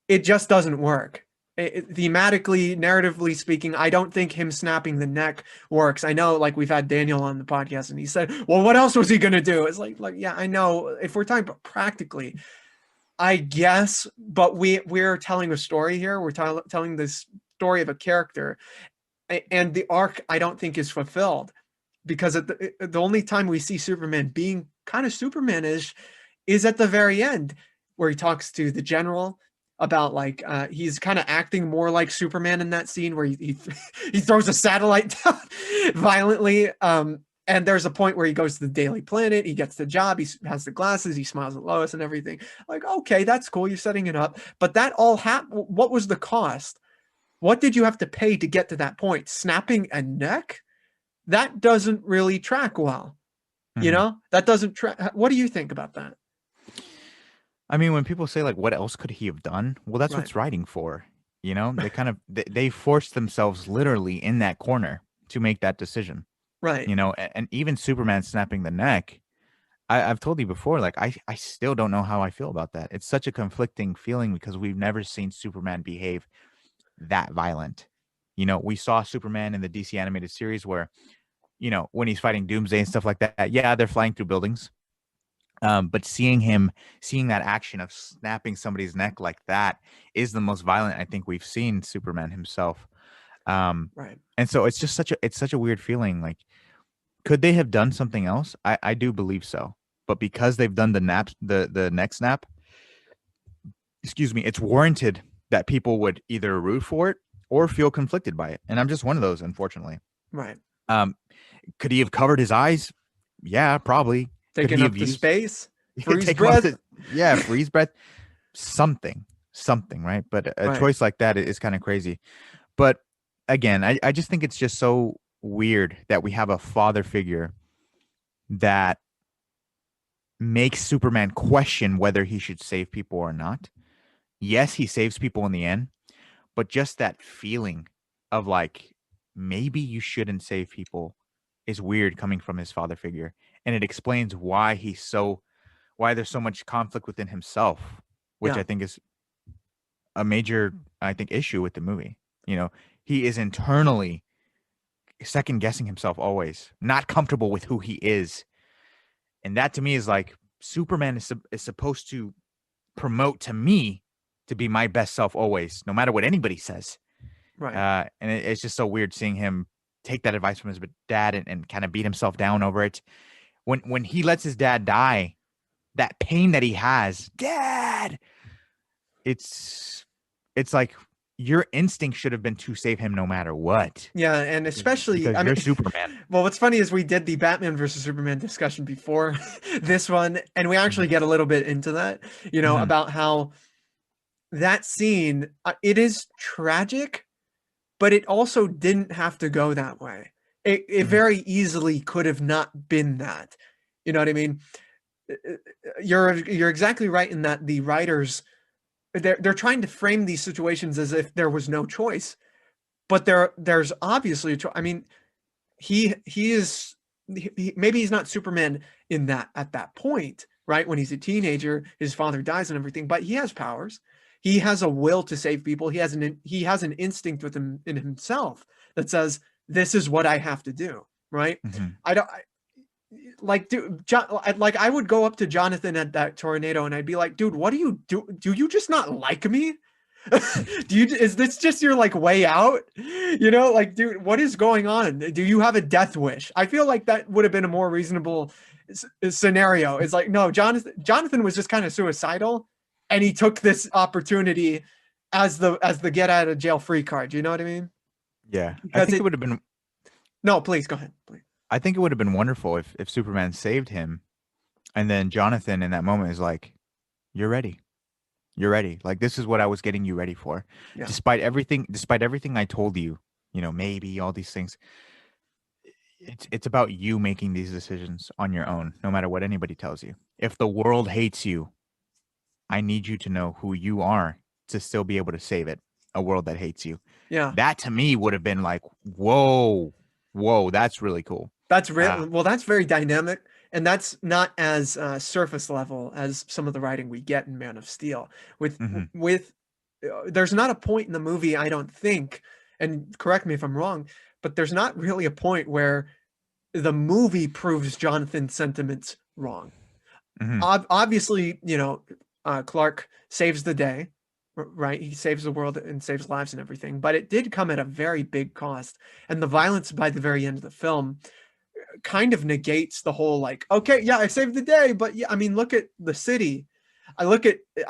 It just doesn't work. Thematically, narratively speaking, I don't think him snapping the neck works. I know, like we've had Daniel on the podcast, and he said, "Well, what else was he gonna do?" It's like, yeah, I know. If we're talking about practically, I guess, but we're telling a story here. We're telling this story of a character, and the arc I don't think is fulfilled because the only time we see Superman being kind of Superman-ish is at the very end where he talks to the general about like he's kind of acting more like Superman in that scene where he throws a satellite down violently. And there's a point where he goes to the Daily Planet, he gets the job, he has the glasses, he smiles at Lois and everything. Like, okay, that's cool, you're setting it up. But that all happened. What was the cost? What did you have to pay to get to that point? Snapping a neck? That doesn't really track well. You Mm-hmm. know, that doesn't track. What do you think about that? I mean, when people say like, what else could he have done? Well, that's Right. what's writing for. They kind of they forced themselves literally in that corner to make that decision. Right. And even Superman snapping the neck. I've told you before, like I still don't know how I feel about that. It's such a conflicting feeling because we've never seen Superman behave that violent. We saw Superman in the DC animated series where, when he's fighting Doomsday and stuff like that, yeah, they're flying through buildings. But seeing that action of snapping somebody's neck like that is the most violent I think we've seen Superman himself. Um, Right. and so it's such a weird feeling. Like, could they have done something else? I do believe so. But because they've done the neck snap, excuse me, it's warranted that people would either root for it or feel conflicted by it. And I'm just one of those, unfortunately. Right. Um, could he have covered his eyes? Yeah, probably. Could Taking he up have to used space, freeze take him up breath. to freeze breath? Something, right? But a Right. choice like that is kind of crazy. But again, I just think it's just so weird that we have a father figure that makes Superman question whether he should save people or not. Yes, he saves people in the end, but just that feeling of like maybe you shouldn't save people is weird coming from his father figure. And it explains why there's so much conflict within himself, which Yeah. I think is a major, I think, issue with the movie. You know, he is internally second guessing himself always, not comfortable with who he is. And that to me is like Superman is supposed to promote to me to be my best self always, no matter what anybody says. Right. And it's just so weird seeing him take that advice from his dad and kind of beat himself down over it. When he lets his dad die, that pain that he has, Dad, it's like your instinct should have been to save him no matter what. Yeah, and especially, Because I mean, you're Superman. well, what's funny is we did the Batman versus Superman discussion before this one, and we actually Mhm. get a little bit into that, Mhm. about how that scene, it is tragic, but it also didn't have to go that way. It Mhm. very easily could have not been that. You know what I mean? You're exactly right in that the writers, they're trying to frame these situations as if there was no choice, but there's obviously a choice. I mean, he is maybe he's not Superman in that at that point, right? When he's a teenager, his father dies and everything, but he has powers. He has a will to save people. He has an instinct with him in himself that says this is what I have to do, right? Mhm. I don't like dude, like I would go up to Jonathan at that tornado and I'd be like, dude, what do you do? Do you just not like me? Is this just your like way out? Like, dude, what is going on? Do you have a death wish? I feel like that would have been a more reasonable scenario. It's like, no, Jonathan was just kind of suicidal, and he took this opportunity as the get out of jail free card. You know what I mean? Yeah, I Because think it it. would have been. No, please go ahead, please. I think it would have been wonderful if Superman saved him, and then Jonathan in that moment is like, "You're ready. You're ready. Like this is what I was getting you ready for. Yeah, Despite everything I told you, maybe all these things. It's about you making these decisions on your own, no matter what anybody tells you. If the world hates you, I need you to know who you are to still be able to save it. A world that hates you. yeah. That to me would have been like, whoa, whoa, that's really cool. That's Uh, real. Well, that's very dynamic, and that's not as surface level as some of the writing we get in Man of Steel. With mhm, with there's not a point in the movie, I don't think, and correct me if I'm wrong, but there's not really a point where the movie proves Jonathan's sentiments wrong. mhm, Obviously, Clark saves the day, right? He saves the world and saves lives and everything, but it did come at a very big cost. And the violence by the very end of the film kind of negates the whole like, okay, yeah, I saved the day, but yeah, I mean, look at the city. I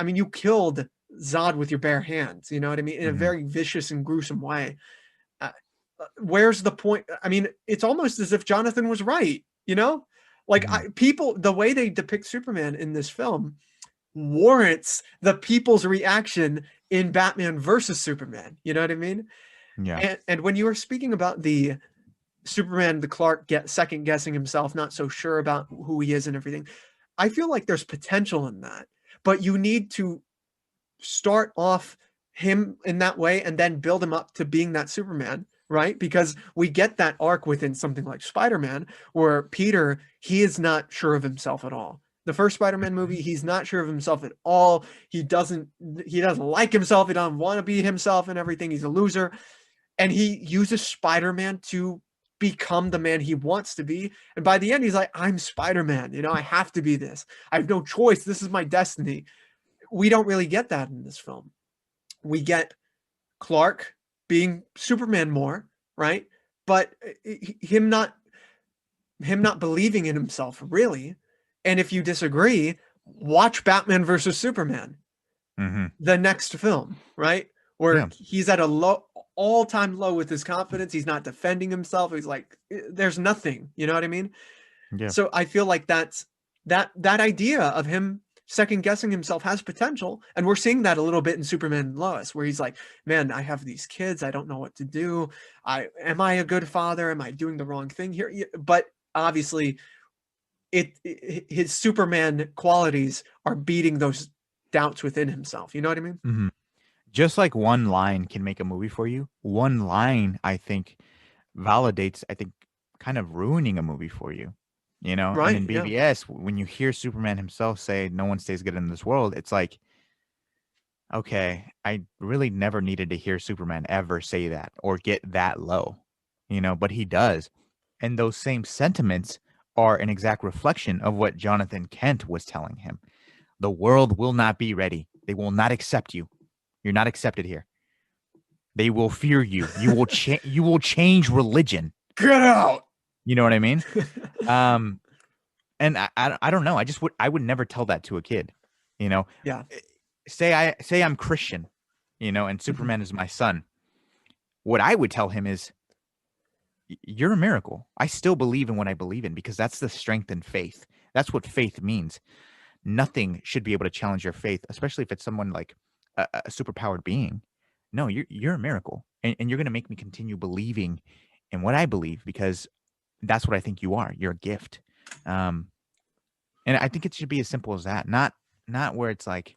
mean, you killed Zod with your bare hands. You know what I mean? In a mhm, very vicious and gruesome way. Uh, where's the point? I mean, it's almost as if Jonathan was right. Like mhm. the way they depict Superman in this film warrants the people's reaction in Batman versus Superman. You know what I mean? Yeah. And when you were speaking about the Superman, the Clark get second guessing himself, not so sure about who he is and everything. I feel like there's potential in that, but you need to start off him in that way and then build him up to being that Superman, right? Because we get that arc within something like Spider-Man, where Peter, he is not sure of himself at all. The first Spider-Man movie, he's not sure of himself at all. He doesn't like himself. He doesn't want to be himself and everything. He's a loser. And he uses Spider-Man to become the man he wants to be. And by the end, he's like, I'm Spider-Man. I have to be this. I have no choice. This is my destiny. We don't really get that in this film. We get Clark being Superman more, right? But him not believing in himself really. And if you disagree, watch Batman versus Superman, Mhm. the next film, right? Yeah. Where he's at a low all-time low with his confidence. He's not defending himself. He's like, there's nothing. You know what I mean? Yeah. So I feel like that idea of him second guessing himself has potential. And we're seeing that a little bit in Superman and Lois, where he's like, man, I have these kids. I don't know what to do. Am I a good father? Am I doing the wrong thing here? But obviously his Superman qualities are beating those doubts within himself. You know what I mean? Mhm. Just like one line can make a movie for you, one line I think validates, I think, kind of ruining a movie for you. And Right. in Yeah. BVS, when you hear Superman himself say, "No one stays good in this world," it's like okay, I really never needed to hear Superman ever say that or get that low, but he does. And those same sentiments are an exact reflection of what Jonathan Kent was telling him. The world will not be ready. They will not accept you. You're not accepted here. They will fear you. You will change religion. Get out. You know what I mean? Um, and I don't know. I would never tell that to a kid. You know, Yeah. say I'm Christian, and Mhm. Superman is my son. What I would tell him is, you're a miracle. I still believe in what I believe in because that's the strength in faith. That's what faith means. Nothing should be able to challenge your faith, especially if it's someone like a superpowered being. No, you're a miracle, and you're going to make me continue believing in what I believe because that's what I think you are. You're a gift, um, and I think it should be as simple as that. Not where it's like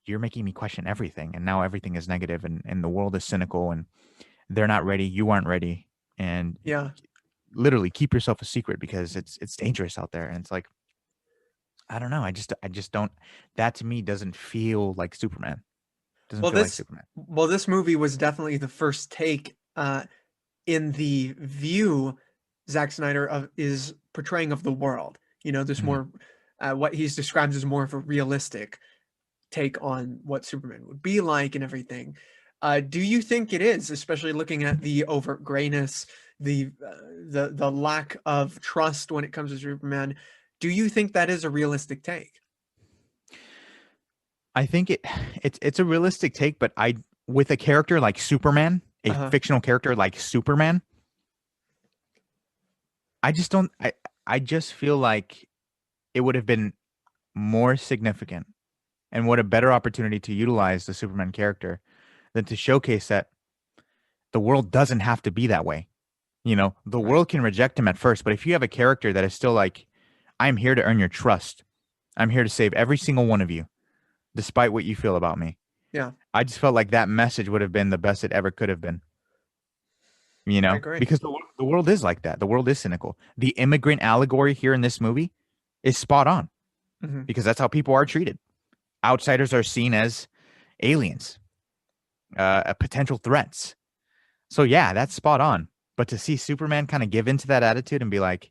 you're making me question everything, and now everything is negative, and the world is cynical, and they're not ready. You aren't ready, and Yeah. literally keep yourself a secret because it's dangerous out there. And it's like, I don't know. I just don't. That to me doesn't feel like Superman. Doesn't Well, feel like this Superman. well, this movie was definitely the first take in the view Zack Snyder is portraying of the world. This Mhm. more what he's described as more of a realistic take on what Superman would be like and everything. Do you think it is, especially looking at the overt grayness, the lack of trust when it comes to Superman? Do you think that is a realistic take? I think it's a realistic take, but I with a character like Superman, a Uh-huh. fictional character like Superman, I just don't. I just feel like it would have been more significant and what a better opportunity to utilize the Superman character than to showcase that the world doesn't have to be that way. The Right. world can reject him at first, but if you have a character that is still like, I'm here to earn your trust, I'm here to save every single one of you, despite what you feel about me. Yeah, I just felt like that message would have been the best it ever could have been, I agree. because the world is like that. The world is cynical. The immigrant allegory here in this movie is spot on Hmm. because that's how people are treated. Outsiders are seen as aliens, potential threats. So yeah, that's spot on. But to see Superman kind of give into that attitude and be like,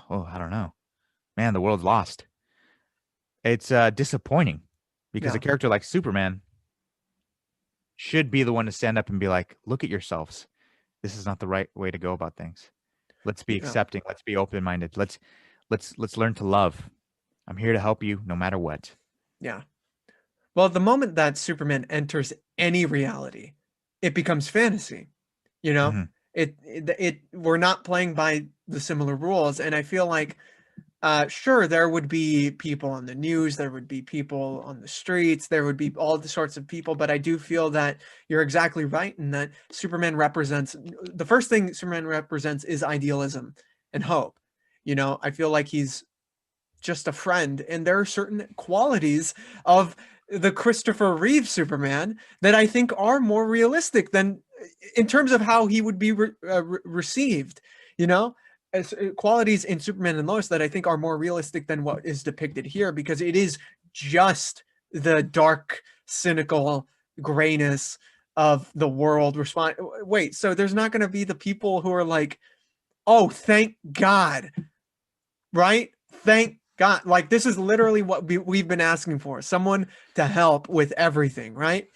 oh, I don't know, man, the world's lost. It's disappointing because a Yeah, character like Superman should be the one to stand up and be like, look at yourselves. This is not the right way to go about things. Let's be yeah, accepting. Let's be open minded. Let's learn to love. I'm here to help you no matter what. yeah. Well, the moment that Superman enters any reality, it becomes fantasy. You know, Hmm. we're not playing by the similar rules, and I feel like sure, there would be people on the news, there would be people on the streets, there would be all the sorts of people, but I do feel that you're exactly right in that Superman represents the first thing Superman represents is idealism and hope. I feel like he's just a friend, and there are certain qualities of the Christopher Reeve Superman that I think are more realistic than in terms of how he would be received, you know? Qualities in Superman and Lois that I think are more realistic than what is depicted here because it is just the dark, cynical grayness of the world respond. Wait, so there's not going to be the people who are like, "Oh, thank God," right? Thank God. Like this is literally what we've been asking for. Someone to help with everything, right?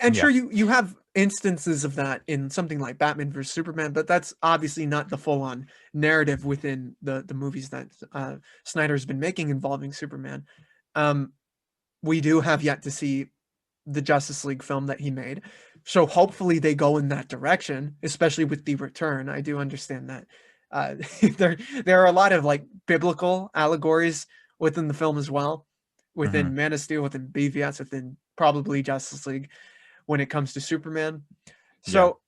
And Yeah. sure you have instances of that in something like Batman versus Superman, but that's obviously not the full-on narrative within the movies that Snyder's been making involving Superman. Um, we do have yet to see the Justice League film that he made. So hopefully they go in that direction, especially with the return. I do understand that uh, there are a lot of like biblical allegories within the film as well, Hmm. within Man of Steel, within BVS, within probably Justice League when it comes to Superman. Yeah. So,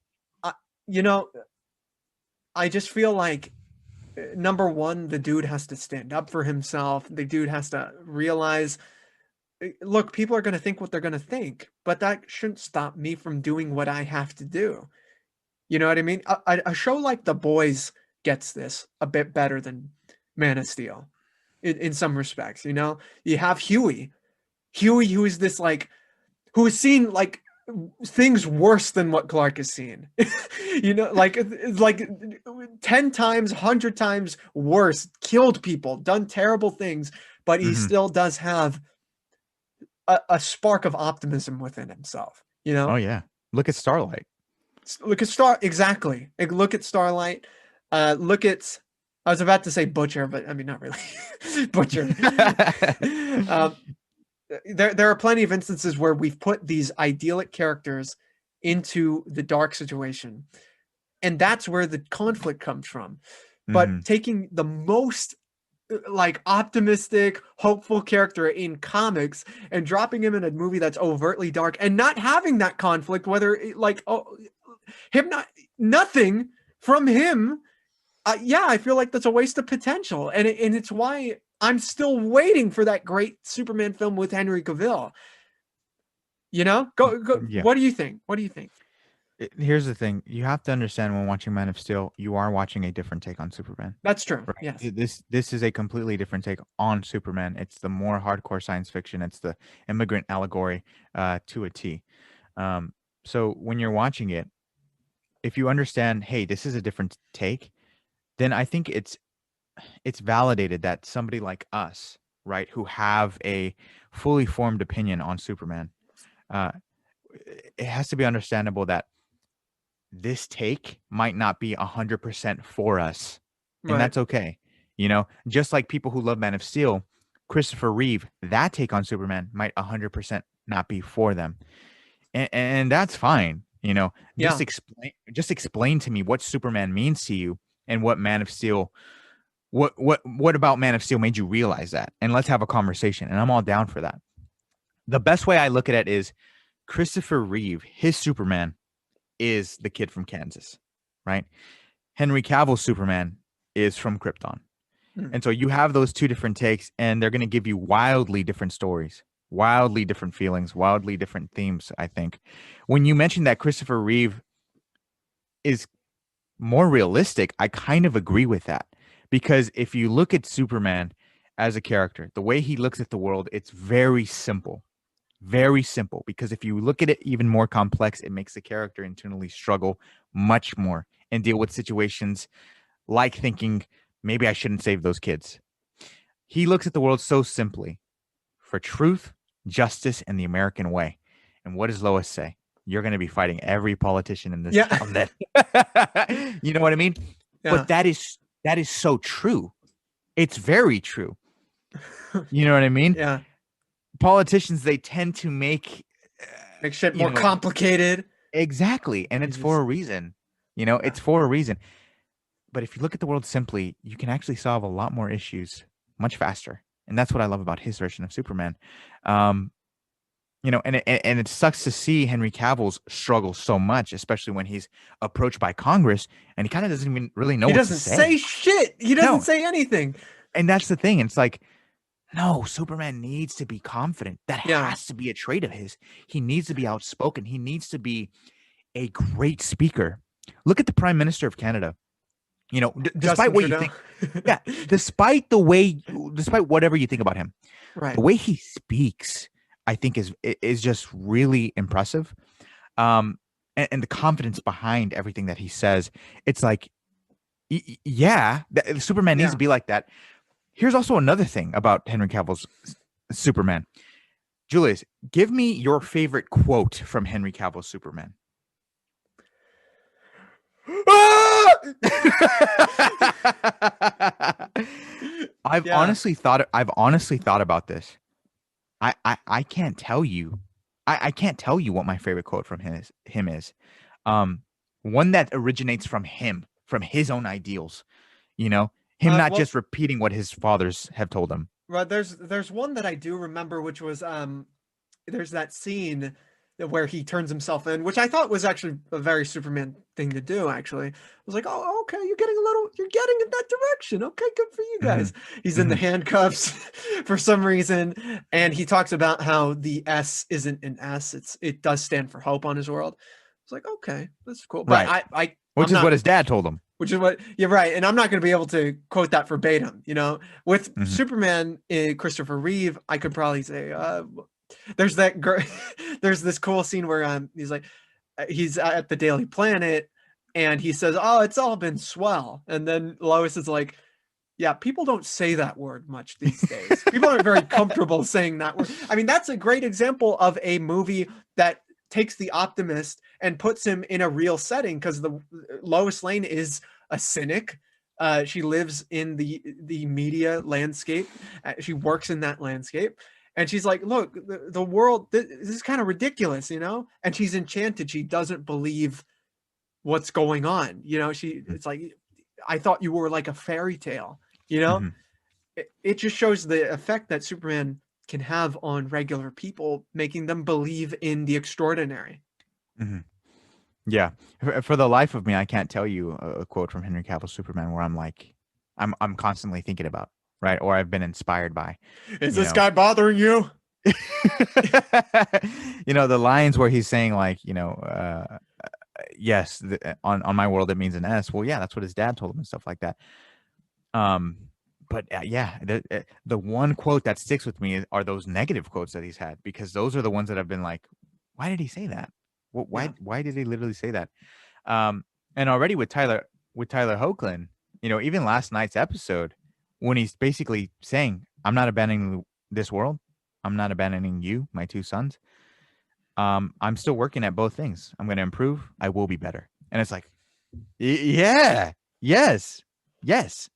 uh, you know, I just feel like number one, the dude has to stand up for himself. The dude has to realize look, people are going to think what they're going to think, but that shouldn't stop me from doing what I have to do. You know what I mean? A show like The Boys gets this a bit better than Man of Steel in some respects. You have Huey. Huey, who is this like, who has seen like things worse than what Clark has seen. Like 10 times, 100 times worse, killed people, done terrible things, but he Hmm. still does have a spark of optimism within himself, Oh yeah. Look at Starlight. Look at exactly. Like, look at Starlight. Look at, I was about to say Butcher, but I mean, not really. Butcher. um, there are plenty of instances where we've put these idyllic characters into the dark situation, and that's where the conflict comes from. But Hmm. taking the most like optimistic, hopeful character in comics and dropping him in a movie that's overtly dark and not having that conflict, whether like, oh, him not, nothing from him. Yeah, I feel like that's a waste of potential, and it's why I'm still waiting for that great Superman film with Henry Cavill. Go. Yeah. What do you think? What do you think? Here's the thing. You have to understand when watching Man of Steel, you are watching a different take on Superman. That's true. Right. Yes. This is a completely different take on Superman. It's the more hardcore science fiction. It's the immigrant allegory to a T. So when you're watching it, if you understand, hey, this is a different take, then I think it's validated that somebody like us, right, who have a fully formed opinion on Superman, uh, it has to be understandable that this take might not be 100% for us, and Right. that's okay. Just like people who love Man of Steel, Christopher Reeve, that take on Superman might 100% not be for them, and that's fine. Just Yeah. explain to me what Superman means to you and what Man of Steel. What about Man of Steel made you realize that? And let's have a conversation. And I'm all down for that. The best way I look at it is Christopher Reeve, his Superman is the kid from Kansas, right? Henry Cavill's Superman is from Krypton. Mm. And so you have those two different takes, and they're going to give you wildly different stories, wildly different feelings, wildly different themes, I think. When you mentioned that Christopher Reeve is more realistic, I kind of agree with that. Because if you look at Superman as a character, the way he looks at the world, it's very simple. Very simple. Because if you look at it even more complex, it makes the character internally struggle much more and deal with situations like thinking, maybe I shouldn't save those kids. He looks at the world so simply for truth, justice, and the American way. And what does Lois say? You're going to be fighting every politician in this Yeah. town then. You know what I mean? Yeah. But that is so true. It's very true. You know what I mean? Yeah. Politicians, they tend to make Make shit you more know complicated. exactly, and You it's for just, a reason. yeah. It's for a reason. But if you look at the world simply, you can actually solve a lot more issues much faster. And that's what I love about his version of Superman. Um, and it sucks to see Henry Cavill's struggle so much, especially when he's approached by Congress and he kind of doesn't even really know He what to doesn't say say. shit. He doesn't No, say anything. and that's the thing. It's like, no, Superman needs to be confident. That Yeah. has to be a trait of his. He needs to be outspoken. He needs to be a great speaker. Look at the Prime Minister of Canada. Despite Justin what you Trudeau. think, yeah, despite whatever you think about him, Right. the way he speaks, I think is just really impressive. And the confidence behind everything that he says, it's like, yeah, Superman needs Yeah. to be like that. Here's also another thing about Henry Cavill's Superman. Julius, give me your favorite quote from Henry Cavill's Superman. Yeah. I've honestly thought about this. I can't tell you. I can't tell you what my favorite quote from him is. Um, One that originates from his own ideals. Him not Well, just repeating what his fathers have told him. right, there's one that I do remember, which was there's that scene where he turns himself in, which I thought was actually a very Superman thing to do. Actually, I was like, oh, okay, you're getting in that direction. Okay, good for you Hmm. guys. He's in the Hmm. handcuffs for some reason, and he talks about how the S isn't an S; it does stand for hope on his world. It's like, okay, that's cool, but Right. I'm Which is not, what his dad told him. which is what you're right, and I'm not going to be able to quote that verbatim. With Hmm. Superman, Christopher Reeve, I could probably say, There's that there's this cool scene where he's like he's at the Daily Planet and he says, "Oh, it's all been swell." And then Lois is like, "Yeah, people don't say that word much these days. People aren't very comfortable saying that word." I mean, that's a great example of a movie that takes the optimist and puts him in a real setting, because the Lois Lane is a cynic. She lives in the media landscape. She works in that landscape, and she's like, "Look, the world. This is kind of ridiculous, you know." And she's enchanted. She doesn't believe what's going on. You know, it's like, "I thought you were like a fairy tale." You know, Mm-hmm. it just shows the effect that Superman can have on regular people, making them believe in the extraordinary. Mm-hmm. Yeah. For the life of me, I can't tell you a quote from Henry Cavill's Superman where I'm like, I'm constantly thinking about, right? Or I've been inspired by, Is you this know. guy bothering you? The lines where he's saying like, yes, on my world it means an S. Well, yeah, that's what his dad told him and stuff like that. Um, but yeah, the one quote that sticks with me are those negative quotes that he's had, because those are the ones that have been like, why did he say that? Yeah, Why did he literally say that? Um, and already with Tyler Hoechlin, even last night's episode, when he's basically saying, "I'm not abandoning this world. I'm not abandoning you, my two sons. I'm still working at both things. I'm going to improve. I will be better." And it's like, yeah, yes, yes.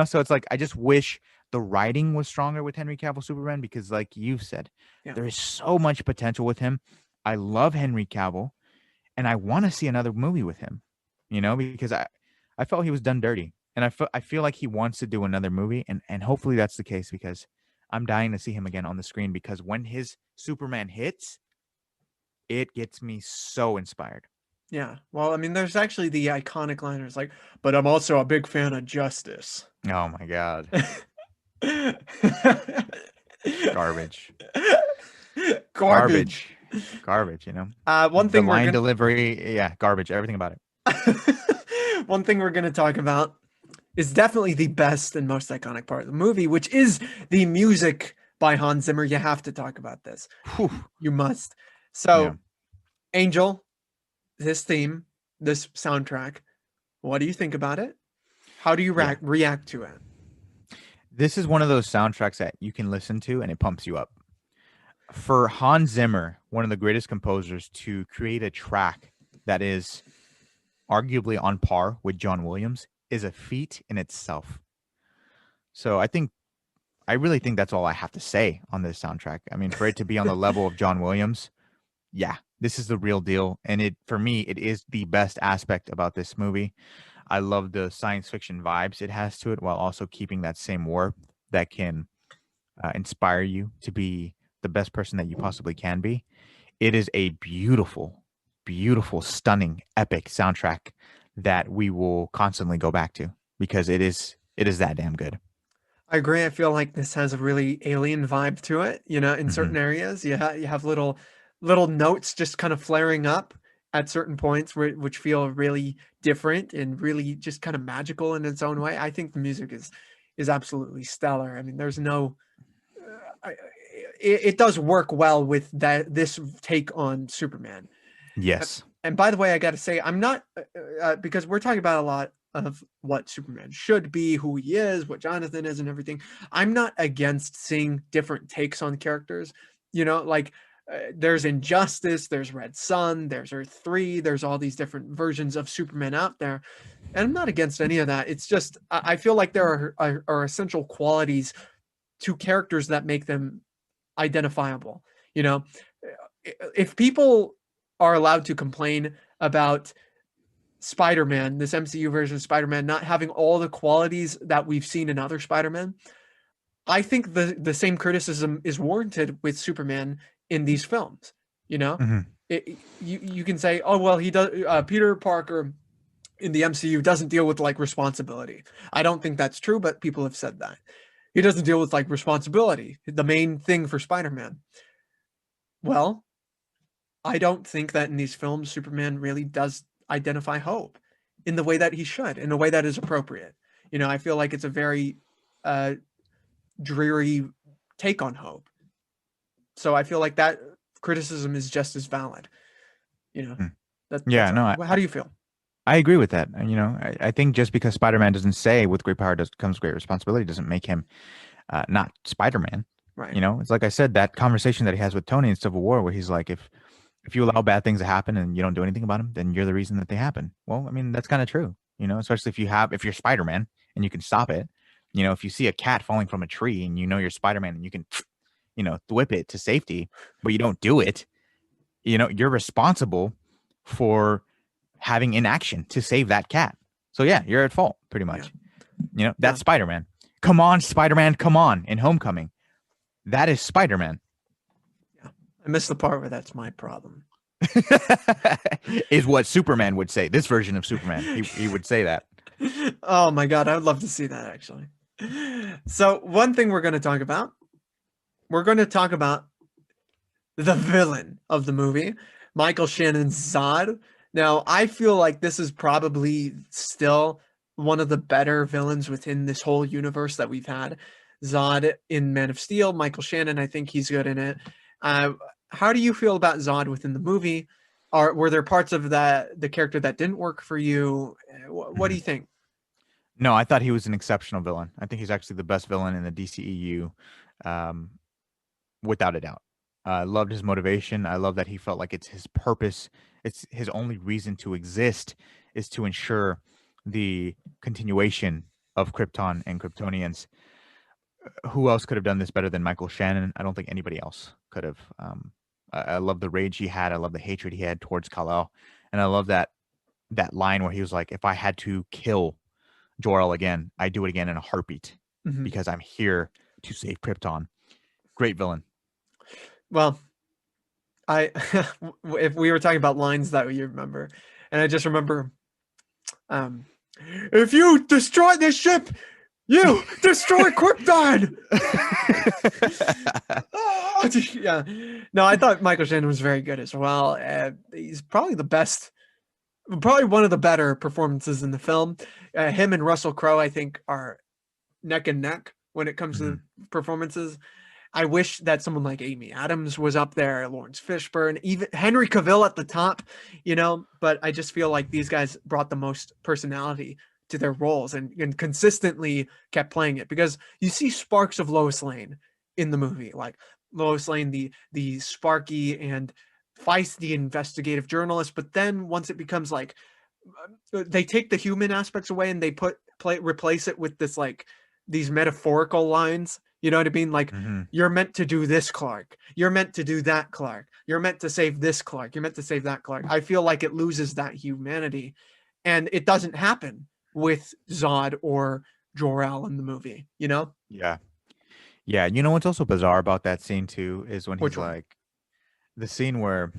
So it's like I just wish the writing was stronger with Henry Cavill Superman, because, like you've said, yeah, there is so much potential with him. I love Henry Cavill, and I want to see another movie with him. Because I felt he was done dirty, and I feel like he wants to do another movie, and hopefully that's the case, because I'm dying to see him again on the screen, because when his Superman hits, it gets me so inspired. yeah. Well, I mean, there's actually the iconic line. It's like, "But I'm also a big fan of justice." Oh my god, garbage, Garbage. garbage, garbage. One The thing we're line gonna delivery, yeah, garbage. Everything about it. one thing we're gonna talk about is definitely the best and most iconic part of the movie, which is the music by Hans Zimmer. You have to talk about this. Whew. You must. Yeah, So, Angel, this theme, this soundtrack, what do you think about it? How do you yeah. react to it? This is one of those soundtracks that you can listen to and it pumps you up. For Hans Zimmer, one of the greatest composers, to create a track that is arguably on par with John Williams is a feat in itself. So I really think that's all I have to say on this soundtrack. I mean, for it to be on the level of John Williams, yeah, this is the real deal. And for me, it is the best aspect about this movie. I love the science fiction vibes it has to it, while also keeping that same warmth that can inspire you to be the best person that you possibly can be. It is a beautiful, beautiful, stunning, epic soundtrack that we will constantly go back to, because it is that damn good. I agree. I feel like this has a really alien vibe to it. You know, in Hmm. certain areas, you have little notes just kind of flaring up at certain points which feel really different and really just kind of magical in its own way. I think the music is absolutely stellar. I mean, there's no it does work well with this take on Superman. Uh, Yes. And by the way, I got to say, I'm not because we're talking about a lot of what Superman should be, who he is, what Jonathan is, and everything. I'm not against seeing different takes on characters. You know, like there's Injustice, there's Red Sun, there's Earth 3, there's all these different versions of Superman out there, and I'm not against any of that. It's just I feel like there are essential qualities to characters that make them identifiable. You know, if people are allowed to complain about Spider-Man, this MCU version of Spider-Man, not having all the qualities that we've seen in other Spider-Man, I think the same criticism is warranted with Superman in these films. You know, Hmm. you can say, oh well, he does. Peter Parker in the MCU doesn't deal with like responsibility. I don't think that's true, but people have said that he doesn't deal with like responsibility, the main thing for Spider-Man. Well, I don't think that in these films Superman really does identify hope in the way that he should, in a way that is appropriate. You know, I feel like it's a very uh, dreary take on hope. So I feel like that criticism is just as valid. You know, Hmm. that's Yeah, no, how do you feel? I agree with that. And, I think just because Spider-Man doesn't say with great power comes great responsibility doesn't make him not Spider-Man. Right. It's like I said, that conversation that he has with Tony in Civil War, where he's like, if you allow bad things to happen and you don't do anything about them, then you're the reason that they happen. Well, I mean, that's kind of true, especially if you're Spider-Man and you can stop it. If you see a cat falling from a tree and you're Spider-Man and you can, whip it to safety, but you don't do it, you're responsible for having inaction to save that cat. So yeah, you're at fault pretty Yeah. much. Yeah. That's Spider-Man. Come on, Spider-Man, come on. In Homecoming, that is Spider-Man. Yeah. I missed the part where that's my problem. Is what Superman would say. This version of Superman, he would say that. Oh my god, I would love to see that actually. So one thing we're going to talk about, the villain of the movie, Michael Shannon's Zod. Now, I feel like this is probably still one of the better villains within this whole universe that we've had. Zod in Man of Steel, Michael Shannon, I think he's good in it. Uh, how do you feel about Zod within the movie? Were there parts of the character that didn't work for you? What do Mhm. you think? No, I thought he was an exceptional villain. I think he's actually the best villain in the DCEU, um, without a doubt. I loved his motivation. I love that he felt like it's his purpose. It's his only reason to exist is to ensure the continuation of Krypton and Kryptonians. Who else could have done this better than Michael Shannon? I don't think anybody else could have. I love the rage he had. I love the hatred he had towards Kal-El, and I love that line where he was like, "If I had to kill Jor-El again, I'd do it again in a heartbeat Mhm. because I'm here to save Krypton." Great villain. Well, I if we were talking about lines that you remember, and I just remember, um, if you destroy this ship, you destroy Krypton. Oh, yeah, no, I thought Michael Shannon was very good as well. He's probably the best, probably one of the better performances in the film. Him and Russell Crowe, I think, are neck and neck when it comes to Mhm. performances. I wish that someone like Amy Adams was up there, Lawrence Fishburne, even Henry Cavill at the top, but I just feel like these guys brought the most personality to their roles and consistently kept playing it because you see sparks of Lois Lane in the movie, like Lois Lane, the sparky and feisty investigative journalist, but then once it becomes like they take the human aspects away and they replace it with this like these metaphorical lines. You know what I mean? Like Mhm. you're meant to do this, Clark. You're meant to do that, Clark. You're meant to save this, Clark. You're meant to save that, Clark. I feel like it loses that humanity, and it doesn't happen with Zod or Jor-El in the movie. You know Yeah. Yeah. You know what's also bizarre about that scene too is when he's which one? like the scene where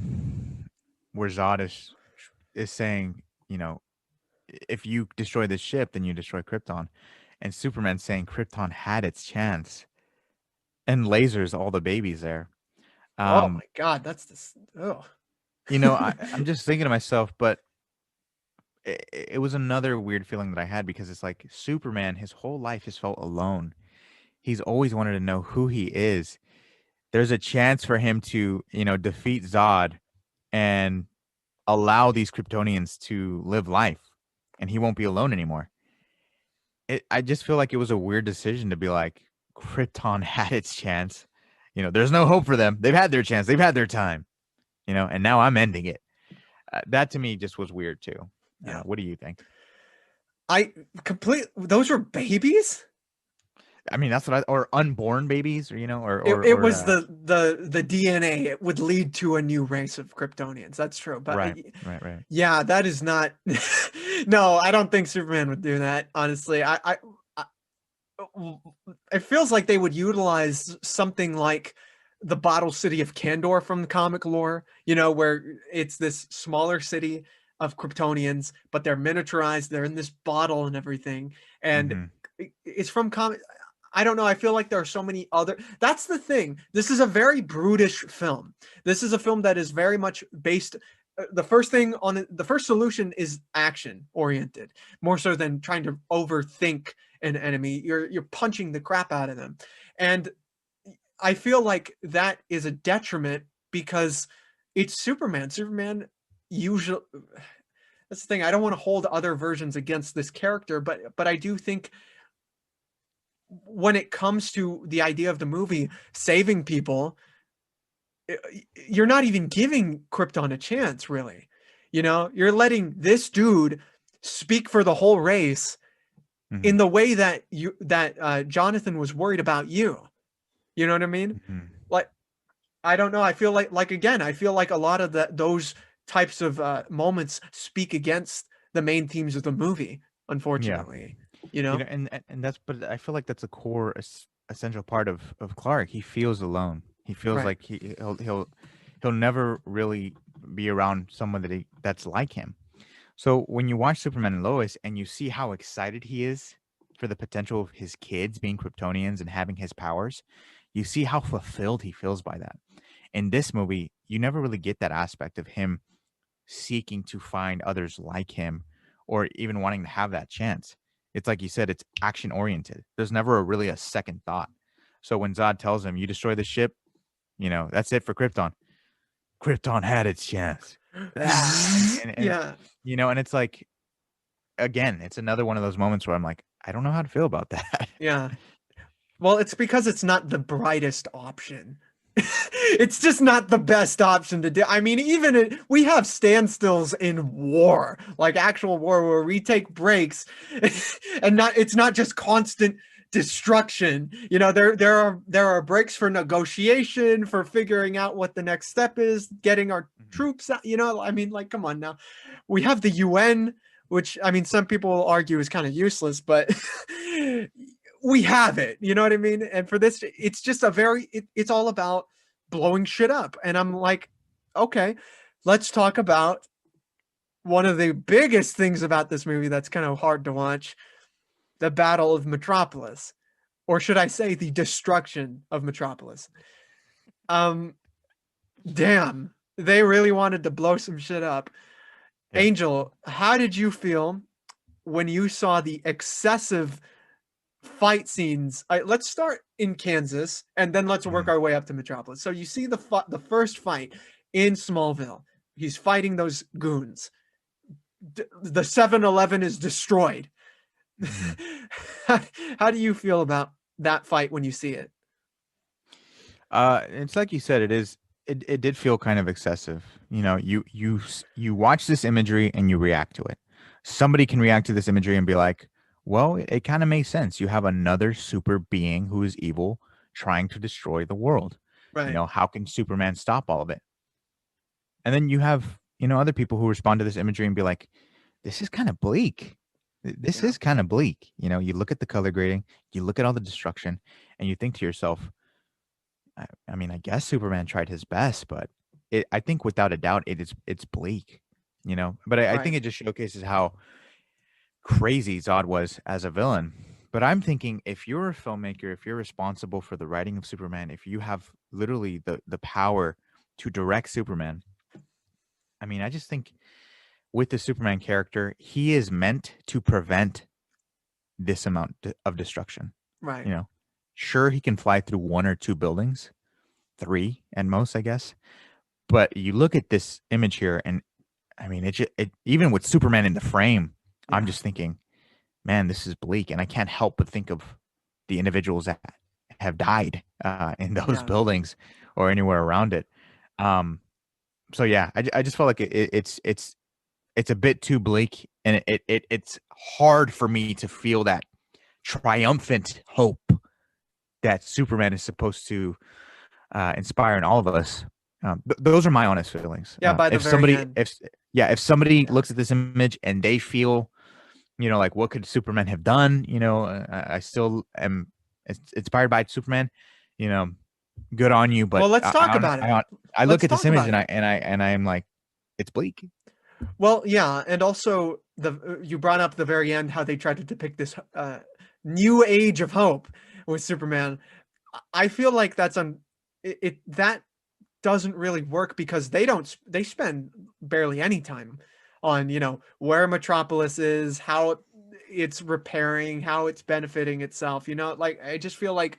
Zod is saying, if you destroy this ship, then you destroy Krypton. And Superman saying Krypton had its chance and lasers all the babies there. Oh my Um, God, that's this. Oh, I'm just thinking to myself, but it was another weird feeling that I had because it's like Superman, his whole life has felt alone. He's always wanted to know who he is. There's a chance for him to, defeat Zod and allow these Kryptonians to live life, and he won't be alone anymore. I just feel like it was a weird decision to be like, Krypton had its chance. There's no hope for them. They've had their chance. They've had their time. And now I'm ending it. That to me just was weird too. yeah. What do you think? I complete. Those were babies. I mean, that's what or unborn babies, or It was the DNA. It would lead to a new race of Kryptonians. That's true. But right, right, right. yeah, that is not. No, I don't think Superman would do that. Honestly, I it feels like they would utilize something like the Bottle City of Kandor from the comic lore. Where it's this smaller city of Kryptonians, but they're miniaturized. They're in this bottle and everything, and Hmm. it's from comic. I don't know. I feel like there are so many other. That's the thing. This is a very brutish film. This is a film that is very much based. The first thing on it, the first solution is action oriented, more so than trying to overthink an enemy. You're punching the crap out of them, and I feel like that is a detriment because it's Superman. Superman usually, that's the thing. I don't want to hold other versions against this character, but I do think when it comes to the idea of the movie saving people, you're not even giving Krypton a chance, really. You know, you're letting this dude speak for the whole race Hmm. in the way that Jonathan was worried about you. You know what I mean? Hmm. Like, I don't know. I feel like again, I feel like a lot of those types of moments speak against the main themes of the movie. Yeah. Unfortunately, you know. And that's, but I feel like that's a core essential part of Clark. He feels alone. He feels Right. like he'll never really be around someone that's like him. So when you watch Superman and Lois and you see how excited he is for the potential of his kids being Kryptonians and having his powers, you see how fulfilled he feels by that. In this movie, you never really get that aspect of him seeking to find others like him or even wanting to have that chance. It's like you said, it's action oriented. There's never really a second thought. So when Zod tells him, you destroy the ship, that's it for Krypton. Krypton had its chance. And Yeah. and it's like, again, it's another one of those moments where I'm like, I don't know how to feel about that. Yeah. Well, it's because it's not the brightest option. It's just not the best option to do. I mean, we have standstills in war, like actual war, where we take breaks, and it's not just constant destruction. You know, there are breaks for negotiation, for figuring out what the next step is, getting our Mhm. troops out. You know, I mean, like, come on now. We have the UN, which I mean, some people will argue is kind of useless, but we have it. You know what I mean? And for this, it's just it's all about blowing shit up. And I'm like, okay, let's talk about one of the biggest things about this movie that's kind of hard to watch, the Battle of Metropolis. Or should I say the destruction of Metropolis? Um, damn. They really wanted to blow some shit up. Yeah. Angel, how did you feel when you saw the excessive fight scenes? Let's start in Kansas and then let's work Mhm. our way up to Metropolis. So you see the first fight in Smallville. He's fighting those goons. The 7-Eleven is destroyed. Mhm. How do you feel about that fight when you see it? It's like you said, it did feel kind of excessive. You watch this imagery and you react to it. Somebody can react to this imagery and be like, "Well, it kind of makes sense. You have another super being who is evil trying to destroy the world. Right. How can Superman stop all of it?" And then you have, other people who respond to this imagery and be like, "This is kind of bleak. This Yeah. is kind of bleak." You look at the color grading, you look at all the destruction, and you think to yourself, I mean, I guess Superman tried his best, but I think without a doubt, it's bleak, But I Right. think it just showcases how crazy Zod was as a villain. But I'm thinking, if you're a filmmaker, if you're responsible for the writing of Superman, if you have literally the power to direct Superman, I mean, I just think with the Superman character, he is meant to prevent this amount of destruction. Right. You know, sure, he can fly through one or two buildings, three at most, I guess. But you look at this image here, and I mean, even with Superman in the frame, I'm Yeah. just thinking, man, this is bleak, and I can't help but think of the individuals that have died in those Yeah. buildings or anywhere around it. Um, so yeah, I just felt like it's a bit too bleak, and it's hard for me to feel that triumphant hope that Superman is supposed to inspire in all of us. Those are my honest feelings. Yeah. By the If very somebody, end. if somebody Yeah. looks at this image and they feel, like what could Superman have done? I still am inspired by Superman. You know, good on you. But Well, let's talk about it. I look Let's at this talk image about and it. I am like, it's bleak. Well, yeah, and also you brought up the very end how they tried to depict this new age of hope with Superman. I feel like that doesn't really work because they spend barely any time on, where Metropolis is, how it's repairing, how it's benefiting itself, like I just feel like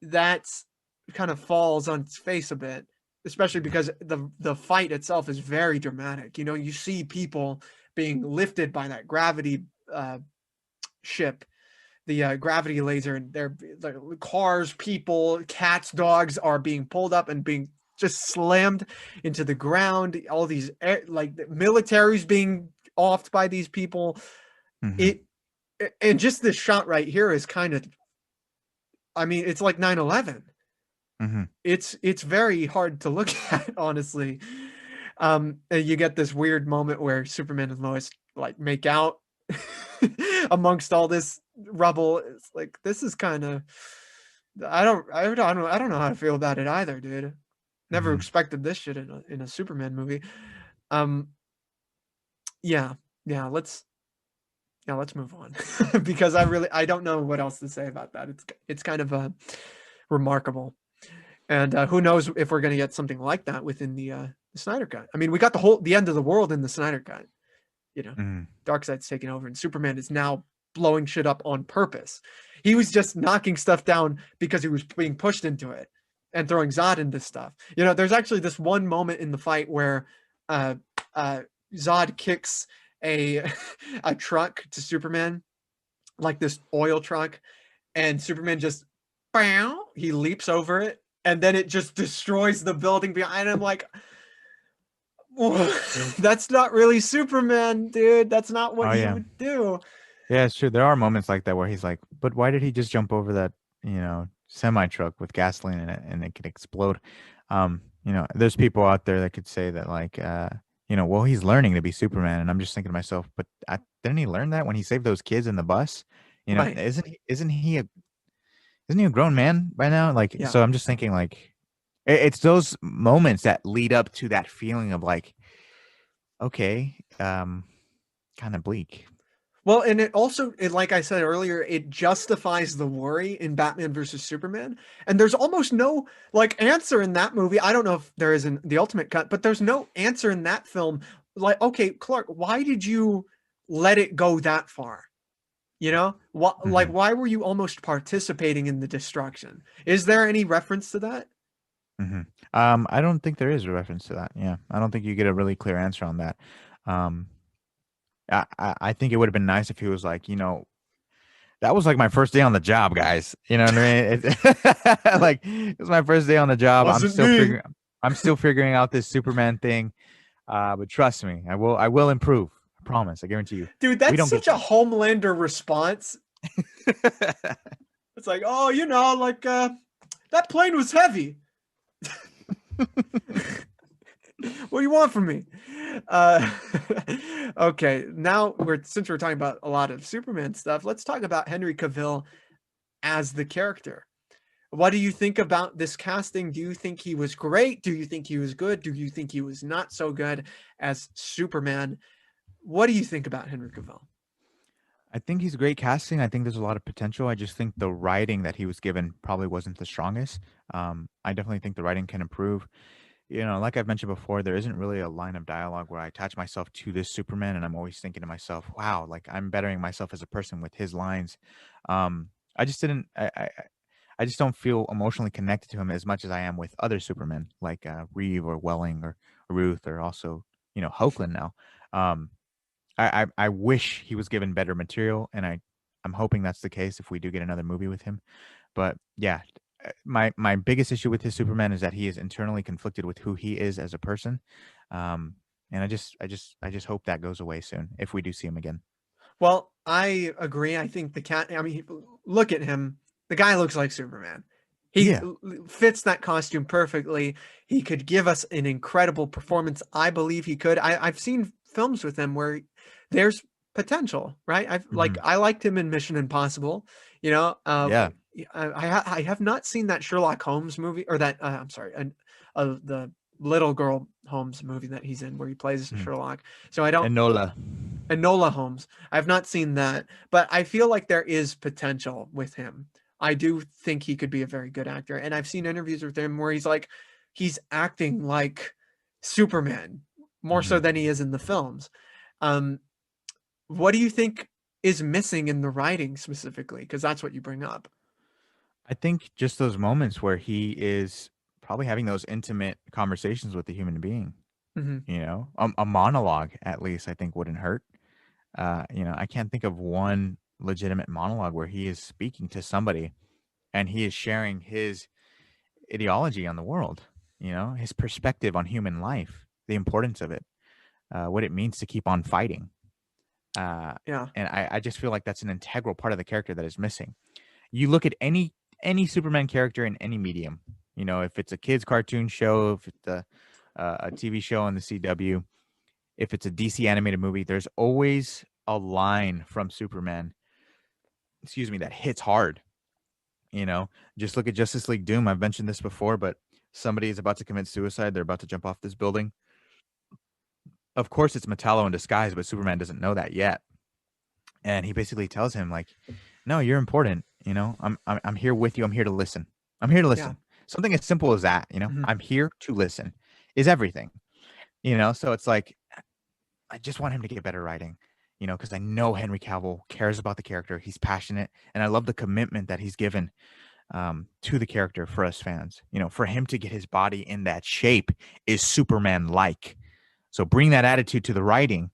that's kind of falls on its face a bit, especially because the fight itself is very dramatic. You know, you see people being lifted by that gravity ship, the gravity laser, and they're like cars, people, cats, dogs are being pulled up and being just slammed into the ground. All these like the military's being offed by these people. Hmm. It and just this shot right here is kind of, I mean, it's like 9/11. Hmm. It's very hard to look at, honestly. And you get this weird moment where Superman and Lois like make out amongst all this rubble. It's like this is kind of, I don't know how to feel about it either, dude. Never Hmm. expected this shit in a Superman movie. Um, yeah, yeah. Let's move on because I don't know what else to say about that. It's kind of remarkable. And who knows if we're going to get something like that within the Snyder Cut. I mean, we got the end of the world in the Snyder Cut. You know, Hmm. Darkseid's taking over, and Superman is now blowing shit up on purpose. He was just knocking stuff down because he was being pushed into it and throwing Zod into stuff. You know, there's actually this one moment in the fight where uh, uh, Zod kicks a a truck to Superman, like this oil truck, and Superman just, bow, he leaps over it, and then it just destroys the building behind him. Like, that's not really Superman, dude. That's not what Oh he yeah. would do. Yeah, it's true. There are moments like that where he's like, but why did he just jump over that, semi truck with gasoline in it and it could explode? There's people out there that could say that like, well, he's learning to be Superman, and I'm just thinking to myself, but didn't he learn that when he saved those kids in the bus? Right. Isn't he a grown man by now? Like, Yeah. so I'm just thinking like, it's those moments that lead up to that feeling of like, okay, kind of bleak. Well, and it also, like I said earlier, it justifies the worry in Batman versus Superman. And there's almost no like answer in that movie. I don't know if there is in the Ultimate Cut, but there's no answer in that film. Like, okay, Clark, why did you let it go that far? You know, what, like, Hmm. why were you almost participating in the destruction? Is there any reference to that? Hmm. I don't think there is a reference to that. Yeah, I don't think you get a really clear answer on that. Um, I think it would have been nice if he was like, that was like my first day on the job, guys. You know what I mean? Like it was my first day on the job. Wasn't me. I'm still figuring out this Superman thing. But trust me, I will improve. I promise. I guarantee you. Dude, We that's don't get such a Homelander response. that. It's like, oh, like that plane was heavy. What do you want from me? Uh, okay, now since we're talking about a lot of Superman stuff, let's talk about Henry Cavill as the character. What do you think about this casting? Do you think he was great? Do you think he was good? Do you think he was not so good as Superman? What do you think about Henry Cavill? I think he's great casting. I think there's a lot of potential. I just think the writing that he was given probably wasn't the strongest. I definitely think the writing can improve. Like I've mentioned before, there isn't really a line of dialogue where I attach myself to this Superman, and I'm always thinking to myself, "Wow, like I'm bettering myself as a person with his lines." I just didn't. I just don't feel emotionally connected to him as much as I am with other Supermen, like Reeve or Welling or Ruth, or also Hoagland now. Um, I wish he was given better material, and I'm hoping that's the case if we do get another movie with him. But yeah, my biggest issue with his Superman is that he is internally conflicted with who he is as a person, and I just hope that goes away soon if we do see him again. Well, I agree. I think the cat. I mean, look at him. The guy looks like Superman. He Yeah. fits that costume perfectly. He could give us an incredible performance. I believe he could. I've seen films with him where there's potential, right? Hmm. I liked him in Mission Impossible. You know, Yeah. I have not seen that Sherlock Holmes movie, or that I'm sorry, the little girl Holmes movie that he's in where he plays Mhm. Sherlock. So I don't. Enola. Enola Holmes. I've not seen that, but I feel like there is potential with him. I do think he could be a very good actor, and I've seen interviews with him where he's acting like Superman more so than Hmm. he is in the films. Um, what do you think is missing in the writing specifically? Because that's what you bring up. I think just those moments where he is probably having those intimate conversations with the human being, Hmm. a monologue at least I think wouldn't hurt. I can't think of one legitimate monologue where he is speaking to somebody and he is sharing his ideology on the world, his perspective on human life, the importance of it, what it means to keep on fighting. Uh, Yeah, and I just feel like that's an integral part of the character that is missing. You look at any Superman character in any medium, if it's a kids cartoon show, if it's a TV show on the CW, if it's a DC animated movie, there's always a line from Superman, excuse me, that hits hard. You know, just look at Justice League Doom. I've mentioned this before, but somebody is about to commit suicide. They're about to jump off this building. Of course, it's Metallo in disguise, but Superman doesn't know that yet. And he basically tells him, like, "No, you're important. I'm here with you. I'm here to listen. I'm here to yeah. listen." Something as simple as that. Hmm. I'm here to listen is everything. So it's like I just want him to get better writing. Because I know Henry Cavill cares about the character. He's passionate, and I love the commitment that he's given to the character for us fans. For him to get his body in that shape is Superman like. So bring that attitude to the writing,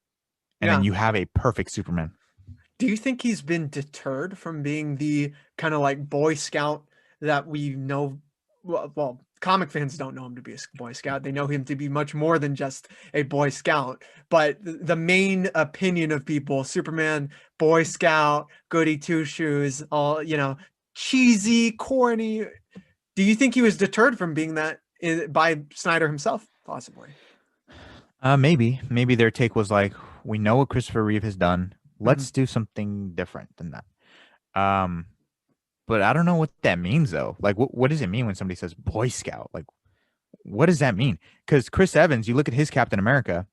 and then Yeah. you have a perfect Superman. Do you think he's been deterred from being the kind of like Boy Scout that we know? Well, comic fans don't know him to be a Boy Scout. They know him to be much more than just a Boy Scout. But the main opinion of people, Superman, Boy Scout, goody two shoes, all, cheesy, corny. Do you think he was deterred from being that by Snyder himself, possibly? Maybe their take was like, we know what Christopher Reeve has done. Hmm. Let's do something different than that. Um, but I don't know what that means though. Like, what does it mean when somebody says Boy Scout? Like, what does that mean? Because Chris Evans, you look at his Captain America,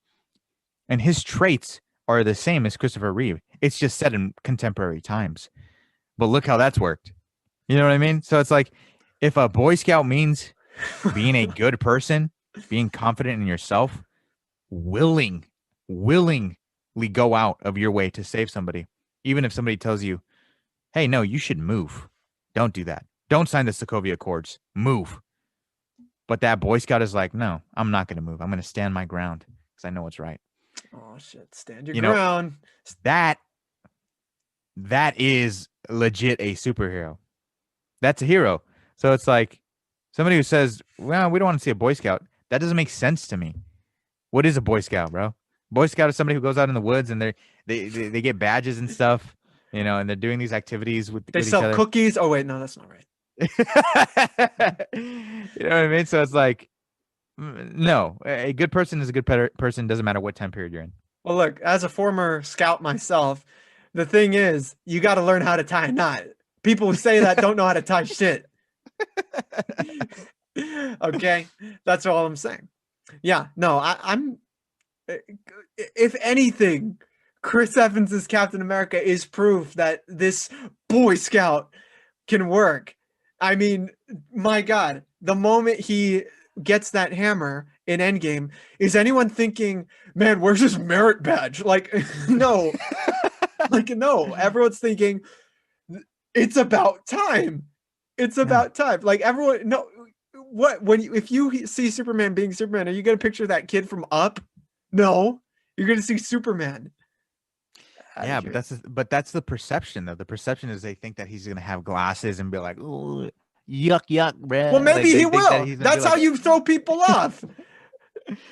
and his traits are the same as Christopher Reeve. It's just set in contemporary times. But look how that's worked. You know what I mean? So it's like if a Boy Scout means being a good person, being confident in yourself, willing, willingly go out of your way to save somebody, even if somebody tells you, "Hey, no, you should move. Don't do that. Don't sign the Sokovia Accords. Move." But that Boy Scout is like, "No, I'm not going to move. I'm going to stand my ground because I know what's right." Oh shit! Stand your You know ground. that that is legit a superhero. That's a hero. So it's like somebody who says, "Well, we don't want to see a Boy Scout." That doesn't make sense to me. What is a Boy Scout, bro? Boy Scout is somebody who goes out in the woods and they get badges and stuff, and they're doing these activities with They each sell other. cookies. Oh wait, no, that's not right. You know what I mean? So it's like, no, a good person is a good person. Doesn't matter what time period you're in. Well, look, as a former scout myself, the thing is, you got to learn how to tie a knot. People who say that don't know how to tie shit. Okay, that's all I'm saying. Yeah, no, I'm. If anything, Chris Evans as Captain America is proof that this Boy Scout can work. I mean, my God, the moment he gets that hammer in Endgame, is anyone thinking, man, where's his merit badge? Like, no, like, no. Everyone's thinking, it's about time. It's Yeah. about time. Like, everyone, no. What, if you see Superman being Superman, are you going to picture that kid from Up? No, you're going to see Superman. Yeah, but that's the perception though. The perception is they think that he's gonna have glasses and be like, "Ooh, yuck, yuck, Well, bruh." Like maybe they he think that will. he's gonna be That's how like, you throw people off.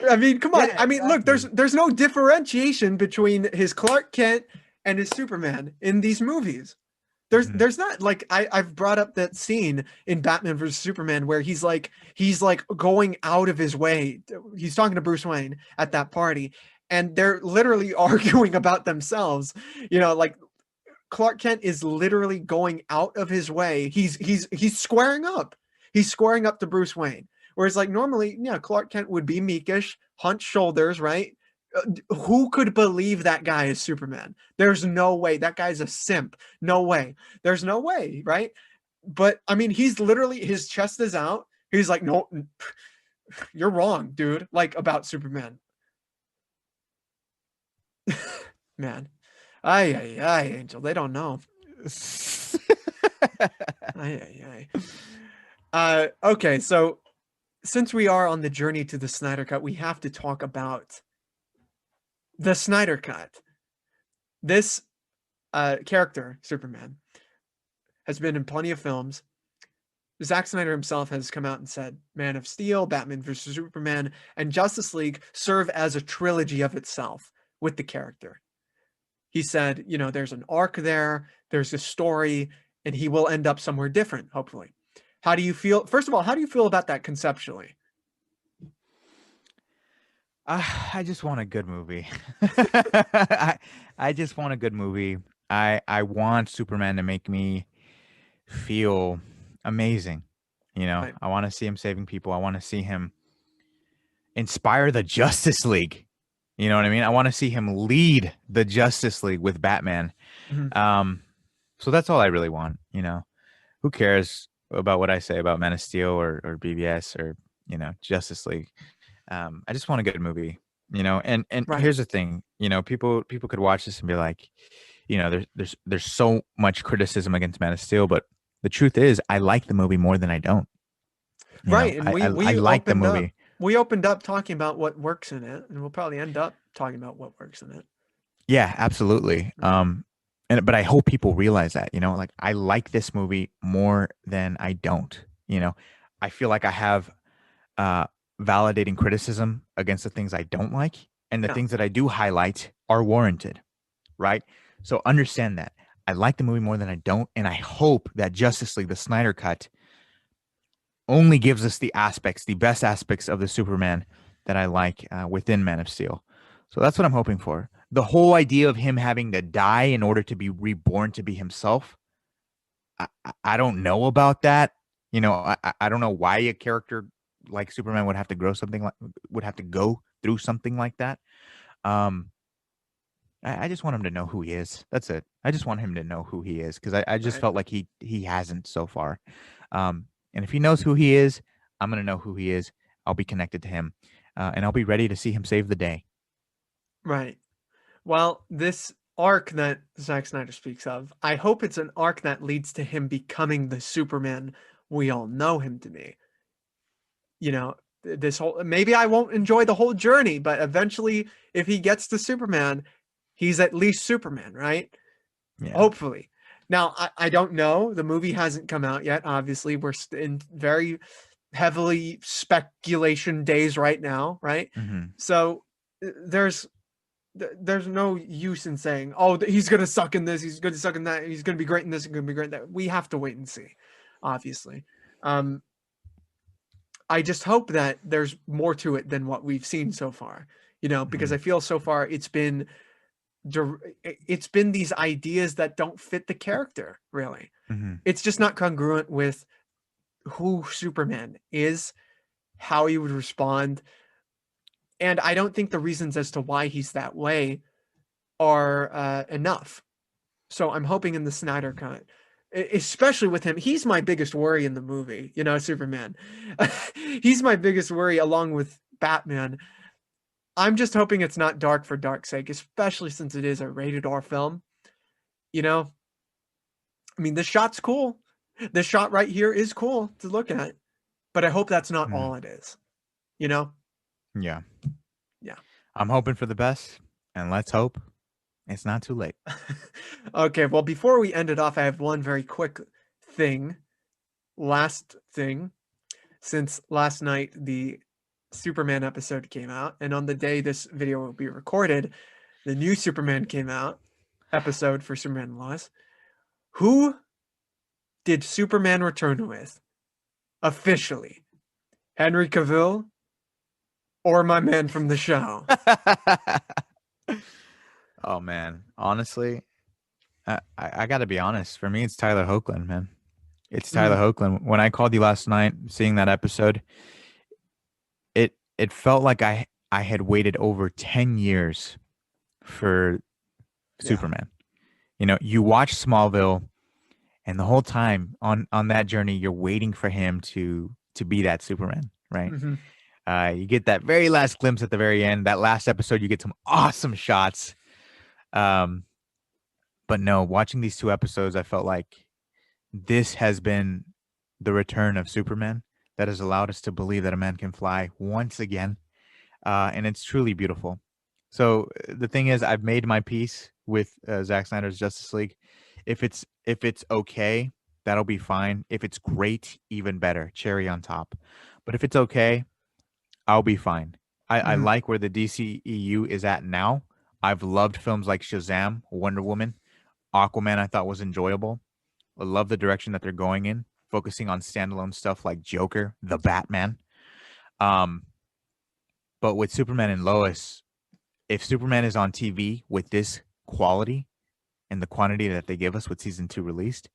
I mean, come on. yeah, I mean, look, there's exactly. there's no differentiation between his Clark Kent and his Superman in these movies. There's Mhm. there's not like I've brought up that scene in Batman versus Superman where he's like going out of his way. He's talking to Bruce Wayne at that party, and they're literally arguing about themselves. Like Clark Kent is literally going out of his way. He's squaring up. He's squaring up to Bruce Wayne. Whereas like normally, yeah, Clark Kent would be meekish, hunch shoulders, right? Who could believe that guy is Superman? There's no way. That guy's a simp. No way. There's no way, right? But I mean, he's literally his chest is out. He's like, no, you're wrong, dude. Like about Superman, man. Ay, ay, ay, Angel. They don't know. Ay, ay, ay. Absolutely. Okay, so since we are on the journey to the Snyder Cut, we have to talk about the Snyder Cut. This character, Superman, has been in plenty of films. Zack Snyder himself has come out and said Man of Steel, Batman vs. Superman, and Justice League serve as a trilogy of itself with the character. He said, you know, there's an arc there, there's a story, and he will end up somewhere different, hopefully. How do you feel? First of all, how do you feel about that conceptually? I just want a good movie. I just want a good movie. I want Superman to make me feel amazing. You know, Right. I want to see him saving people. I want to see him inspire the Justice League. You know what I mean? I want to see him lead the Justice League with Batman. Mhm. Um, so that's all I really want. You know, who cares about what I say about Man of Steel or BBS or Justice League? I just want a good movie. And Right. here's the thing. People could watch this and be like, there's so much criticism against Man of Steel, but the truth is, I like the movie more than I don't. Right. And I we I, I we like the opened up movie. we opened up talking about what works in it, and we'll probably end up talking about what works in it. Yeah, absolutely. Right. But I hope people realize that, like I like this movie more than I don't. I feel like I have uh validating criticism against the things I don't like, and the Yeah. things that I do highlight are warranted, right? So understand that. I like the movie more than I don't, and I hope that Justice League, the Snyder Cut, only gives us the best aspects of the Superman that I like within Man of Steel. So that's what I'm hoping for. The whole idea of him having to die in order to be reborn to be himself, I don't know about that. I don't know why a character like Superman would have to go through something like that. Um, I just want him to know who he is. That's it. I just want him to know who he is because I just Right. felt like he hasn't so far. And if he knows who he is, I'm gonna know who he is. I'll be connected to him, and I'll be ready to see him save the day. Right. Well, this arc that Zack Snyder speaks of, I hope it's an arc that leads to him becoming the Superman we all know him to be. You know, this whole maybe I won't enjoy the whole journey, but eventually, if he gets to Superman, he's at least Superman, right? Yeah. Hopefully. Now, I don't know. The movie hasn't come out yet. Obviously, we're in very heavily speculation days right now, right? Hmm. So there's no use in saying, "Oh, he's gonna suck in this. He's gonna suck in that. He's gonna be great in this. He's gonna be great in that." We have to wait and see. Obviously, um, I just hope that there's more to it than what we've seen so far. You know, because Hmm. I feel so far it's been these ideas that don't fit the character. Really, Hmm. it's just not congruent with who Superman is, how he would respond, and I don't think the reasons as to why he's that way are enough. So I'm hoping in the Snyder cut, especially with him, he's my biggest worry in the movie. You know, Superman. He's my biggest worry along with Batman. I'm just hoping it's not dark for dark's sake, especially since it is a rated R film. You know, I mean, this shot's cool. This shot right here is cool to look at, but I hope that's not Hmm. all it is. You know? Yeah. Yeah. I'm hoping for the best, and let's hope it's not too late. Okay, well, before we end it off, I have one very quick thing. Last thing. Since last night the Superman episode came out, and on the day this video will be recorded, the new Superman came out episode for Superman Lois. Who did Superman return with officially? Henry Cavill or my man from the show? Oh man, honestly, I got to be honest. For me, it's Tyler Hoechlin, man. It's Tyler Mm, Hoechlin. When I called you last night, seeing that episode, it felt like I had waited over 10 years for yeah. Superman. You watch Smallville, and the whole time on that journey, you're waiting for him to be that Superman, right? Hmm. You get that very last glimpse at the very end. That last episode, you get some awesome shots. Um, but no, watching these two episodes, I felt like this has been the return of Superman that has allowed us to believe that a man can fly once again. And it's truly beautiful. So the thing is, I've made my peace with Zack Snyder's Justice League. If it's okay, that'll be fine. If it's great, even better, cherry on top. But if it's okay, I'll be fine. I Mhm. like where the DCEU is at now. I've loved films like Shazam, Wonder Woman, Aquaman. I thought was enjoyable. I love the direction that they're going in, focusing on standalone stuff like Joker, the Batman. Um, but with Superman and Lois, if Superman is on TV with this quality and the quantity that they give us with season 2 released,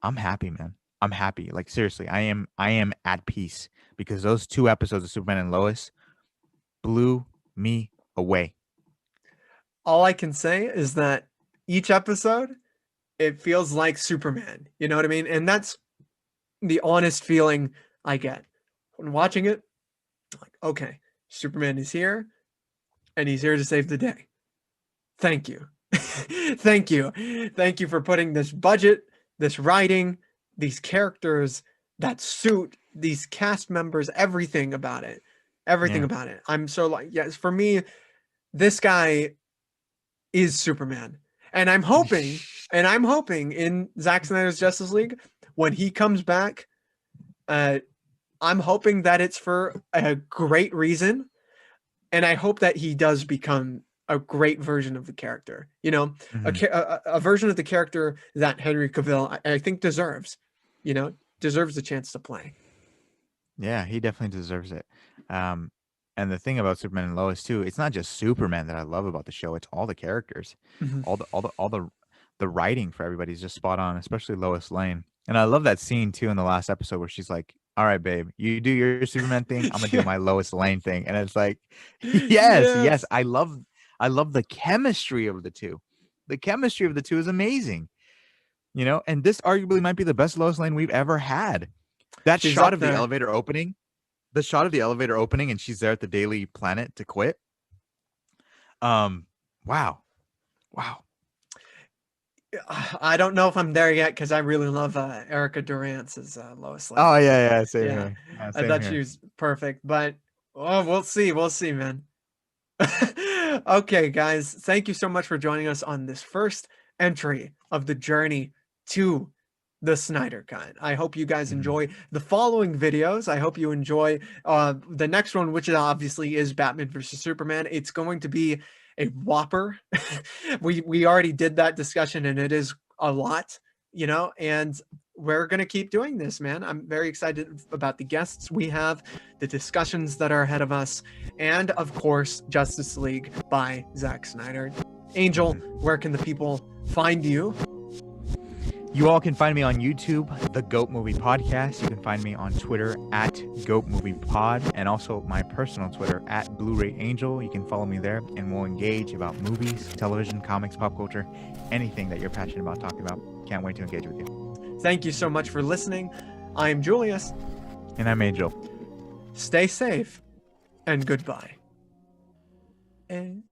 I'm happy, man. I'm happy. Like seriously, I am at peace because those 2 episodes of Superman and Lois blew me away. All I can say is that each episode, it feels like Superman. You know what I mean? And that's the honest feeling I get when watching it. Like, okay, Superman is here and he's here to save the day. Thank you. Thank you. Thank you for putting this budget, this writing, these characters, that suit, these cast members, everything about it. Everything Yeah. about it. I'm so like, yes, for me, this guy is Superman. And I'm hoping in Zack Snyder's Justice League, when he comes back, I'm hoping that it's for a great reason. And I hope that he does become a great version of the character. You know, Mhm. a version of the character that Henry Cavill, I think, deserves. You know, deserves the chance to play. Yeah, he definitely deserves it. Um, and the thing about Superman and Lois too, it's not just Superman that I love about the show. It's all the characters, Mhm. all the writing for everybody is just spot on, especially Lois Lane. And I love that scene too in the last episode where she's like, "All right, babe, you do your Superman thing. I'm gonna do Yeah. my Lois Lane thing." And it's like, yes, yes, Yes. I love the chemistry of the two. The chemistry of the two is amazing. And this arguably might be the best Lois Lane we've ever had. That She's shot up of the there. elevator opening, and she's there at the Daily Planet to quit. Wow. Wow. I don't know if I'm there yet because I really love Erica Durance as Lois Oh Lane. yeah, yeah, same Yeah, here. Yeah, I same thought she here. was perfect, but oh, we'll see. We'll see, man. Okay, guys, thank you so much for joining us on this first entry of the journey to the Snyder Cut. I hope you guys Mhm. enjoy the following videos. I hope you enjoy the next one, which obviously is Batman versus Superman. It's going to be a whopper. We already did that discussion, and it is a lot, and we're going to keep doing this, man. I'm very excited about the guests we have, the discussions that are ahead of us, and of course, Justice League by Zack Snyder. Angel, Mhm. where can the people find you? You all can find me on YouTube, the Goat Movie Podcast. You can find me on Twitter at Goat Movie Pod, and also my personal Twitter at Blu-ray Angel. You can follow me there, and we'll engage about movies, television, comics, pop culture, anything that you're passionate about talking about. Can't wait to engage with you. Thank you so much for listening. I am Julius. And I'm Angel. Stay safe and goodbye. And